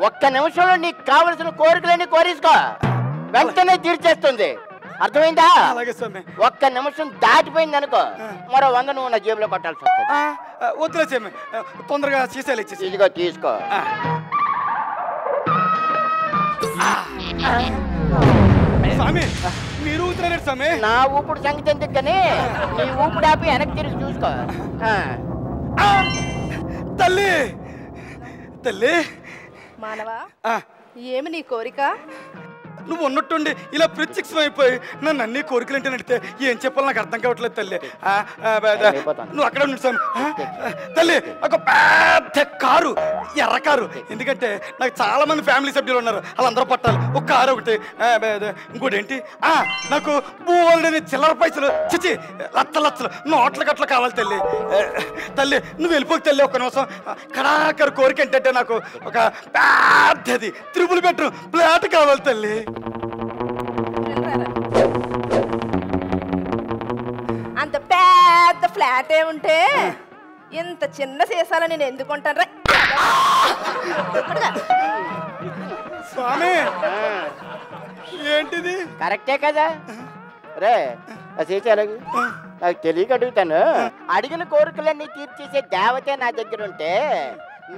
ఒక్క నిమిషంలో నీకు కావలసిన కోరికలన్నీ కోరేసుకో, వెంటనే తీర్చేస్తుంది. అర్థమైందా? ఒక్క నిమిషం దాటిపోయింది అనుకో, మరో 100 నువ్వు నా జేబులో కొట్టాల్సి వస్తుంది. వద్దులే స్వామి, తొందరగా సీసాలు ఇచ్చేసి. ఇదిగో తీసుకో. స్వామి మీరు ఊతున్నారు స్వామి. నా ఊపుడు సంగతి ఎందుకు కానీ నీ ఊపుడు ఆపి వెనక్కి తిరిగి చూసుకో. తల్లి తల్లి మానవా, ఏమి నీ కోరిక? నువ్వు ఉన్నట్టుండి ఇలా ప్రత్యక్షం అయిపోయి నన్ను అన్ని కోరికలు అంటే నడితే ఏం చెప్పాలి నాకు అర్థం కావట్లేదు తల్లి. నువ్వు అక్కడ ఉండు స్వామి. తల్లి ఒక పెద్ద కారు, ఎర్ర కారు, ఎందుకంటే నాకు చాలా మంది ఫ్యామిలీ సభ్యులు ఉన్నారు, వాళ్ళందరూ పట్టాలి. ఒక కారు ఒకటి, ఇంకోటి ఏంటి, నాకు బోల్డని చిల్లర పైసలు, చిచి లచ్చలు నోట్ల గట్ల కావాలి తల్లి. తల్లి నువ్వు వెళ్ళిపోక తల్లి, ఒక్క నిమిషం. కడాకరు కోరిక ఏంటంటే నాకు ఒక పెద్దది 3 బెడ్రూమ్ ఫ్లాట్ కావాలి తల్లి. అంత పెద్ద ఫ్లాట్ ఏ ఉంటే ఇంత చిన్న సీసాలు నేను ఎందుకుంటాను? స్వామి ఏంటిది? కరెక్టే కదా రే. సీసాలకి నాకు తెలియక అడుగుతాను. అడిగిన కోరికలన్నీ తీర్చేసే దేవతే నా దగ్గర ఉంటే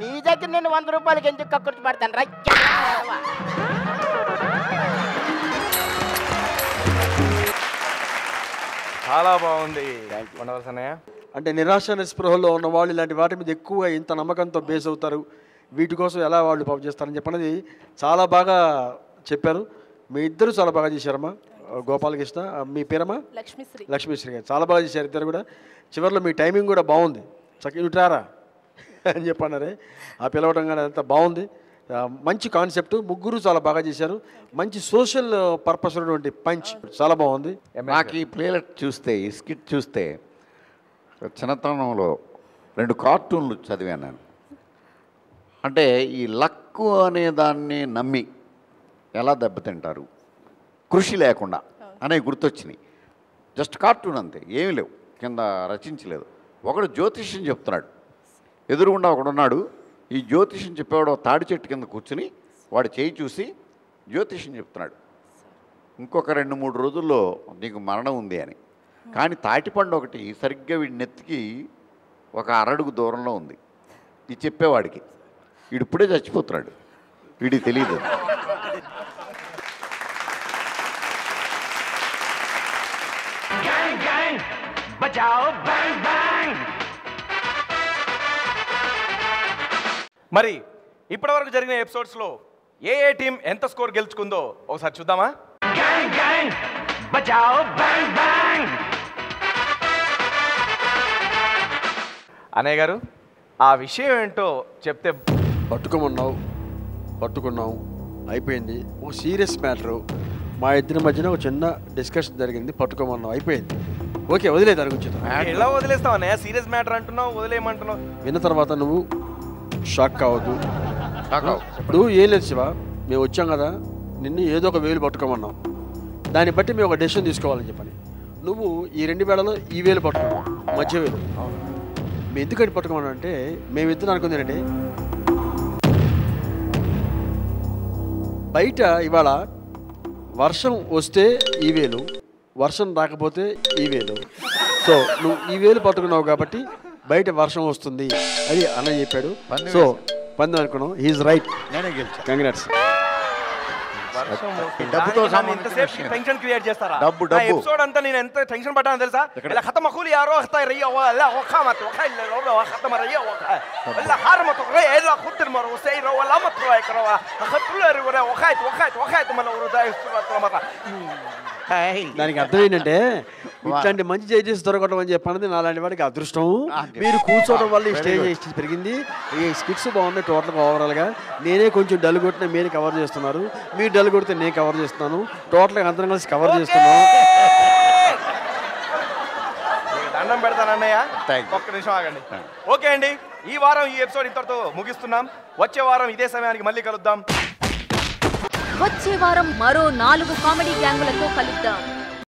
నీ దగ్గర నేను 100 రూపాయలకి ఎందుకు కక్కుర్తి పడతాను రా? చాలా బాగుంది. అంటే నిరాశ నిస్పృహలో ఉన్న వాళ్ళు ఇలాంటి వాటి మీద ఎక్కువ ఇంత నమ్మకంతో బేస్ అవుతారు, వీటి కోసం ఎలా వాళ్ళు పాపం చేస్తారని చెప్పనేది చాలా బాగా చెప్పారు. మీ ఇద్దరు చాలా బాగా చేశారమ్మా. గోపాలకృష్ణ, మీ పేరమ్మా? లక్ష్మీశ్రీ గారు. చాలా బాగా చేశారు ఇద్దరు కూడా. చివరిలో మీ టైమింగ్ కూడా బాగుంది. ఇటురారా అని చెప్పన్నారే, ఆ పిలవడం కానీ అదంతా బాగుంది. మంచి కాన్సెప్ట్, ముగ్గురు చాలా బాగా చేశారు. మంచి సోషల్ పర్పస్ ఉన్నటువంటి పంచ్ చాలా బాగుంది. నాకు ఈ ప్లేలెట్ చూస్తే, ఈ స్కిట్ చూస్తే చిన్నతనంలో 2 కార్టూన్లు చదివాను నేను. అంటే ఈ లక్కు అనే దాన్ని నమ్మి ఎలా దెబ్బతింటారు కృషి లేకుండా అనేవి గుర్తొచ్చినాయి. జస్ట్ కార్టూన్ అంతే, ఏమీ లేవు, కింద రచించలేదు. ఒకడు జ్యోతిష్యం చెప్తున్నాడు, ఎదురుగుండా ఒకడున్నాడు. ఈ జ్యోతిష్యం చెప్పేవాడు తాడి చెట్టు కింద కూర్చుని వాడు చేయి చూసి జ్యోతిష్యం చెప్తున్నాడు, ఇంకొక 2-3 రోజుల్లో నీకు మరణం ఉంది అని. కానీ తాటిపండు ఒకటి సరిగ్గా వీడి నెత్తికి ఒక అరడుగు దూరంలో ఉంది. ఇది చెప్పేవాడికి వీడు ఇప్పుడే చచ్చిపోతున్నాడు, వీడికి తెలియదు. మరి ఇప్పటివరకు జరిగిన ఎపిసోడ్స్లో ఏ టీం ఎంత స్కోర్ గెలుచుకుందో ఒకసారి చూద్దామా? అన్నయ్య గారు, ఆ విషయం ఏంటో చెప్తే. పట్టుకున్నాం అయిపోయింది. ఓ సీరియస్ మ్యాటరు. మా ఇద్దరి మధ్యన ఒక చిన్న డిస్కషన్ జరిగింది, పట్టుకోమన్నాం, అయిపోయింది. ఓకే, వదిలే దాని గురించి. ఎలా వదిలేస్తావు అన్నయ్య? సీరియస్ మ్యాటర్ అంటున్నావు, వదిలేయమంటున్నావు. విన్న తర్వాత నువ్వు షాక్ కావద్దు. ఇప్పుడు ఏం లేదు శివ, మేము వచ్చాం కదా, నిన్ను ఏదో ఒక వేలు పట్టుకోమన్నాం, దాన్ని బట్టి మేము ఒక డెసిషన్ తీసుకోవాలని చెప్పని. నువ్వు ఈ 2 వేళలో ఈ వేలు పట్టుకున్నావు, మధ్య వేలు. మేము ఎందుకంటే పట్టుకోమన్నా అంటే, మేమిద్దరు అనుకుంది ఏంటంటే, బయట ఇవాళ వర్షం వస్తే ఈ వేలు, వర్షం రాకపోతే ఈ వేలు. సో నువ్వు ఈ వేలు పట్టుకున్నావు కాబట్టి బయట వర్షం వస్తుంది అది అన్న చెప్పాడు. సో పందెం అనుకున్నాం. He is right. నేనే గెలిచాను. కంగ్రాట్స్. డబ్బుతో ఇంతసేపు టెన్షన్ క్రియేట్ చేస్తారా? డబ్బు ఎపిసోడ్ అంతా నేను ఎంత టెన్షన్ పడ్డానో తెలుసా? ఇలా ఖతమ ఖూలి యారో వస్తాయి రయ్య వల్ల వఖామత్ వఖైల్ లో ఖతమ రయ్య వఖ వల్ల హారమత్ రయ్య ఇలా ఖుద్ర్ మరో సైరో వల్ల మత్ రయ్య కరవా ఖతుల రయ్య వఖైత్ మన వరదాయ సురత మర. దానికి అర్థం ఏంటంటే, ఇట్లాంటి మంచి జడ్జెస్ దొరకడం అని చెప్పన్నది నాలాంటి వాడికి అదృష్టం. మీరు కూర్చోవడం వల్ల ఈ స్టేజ్ పెరిగింది. ఈ స్కిట్స్ బాగున్నాయి టోటల్గా ఓవరాల్గా. నేనే కొంచెం డల్ కొట్టిన మీరు కవర్ చేస్తున్నారు, మీరు డల్ కొడితే నేను కవర్ చేస్తున్నాను, టోటల్గా అందరం కలిసి కవర్ చేస్తున్నాం. దండం పెడతానన్నయ్య, ఒక్క నిమిషం ఆగండి. ఓకే అండి, ఈ వారం ఈ ఎపిసోడ్ ఇంతటితో ముగిస్తున్నాం. వచ్చే వారం ఇదే సమయానికి మళ్ళీ కలుద్దాం. వచ్చే వారం మరో 4 కామెడీ గ్యాంగులతో కలుద్దాం.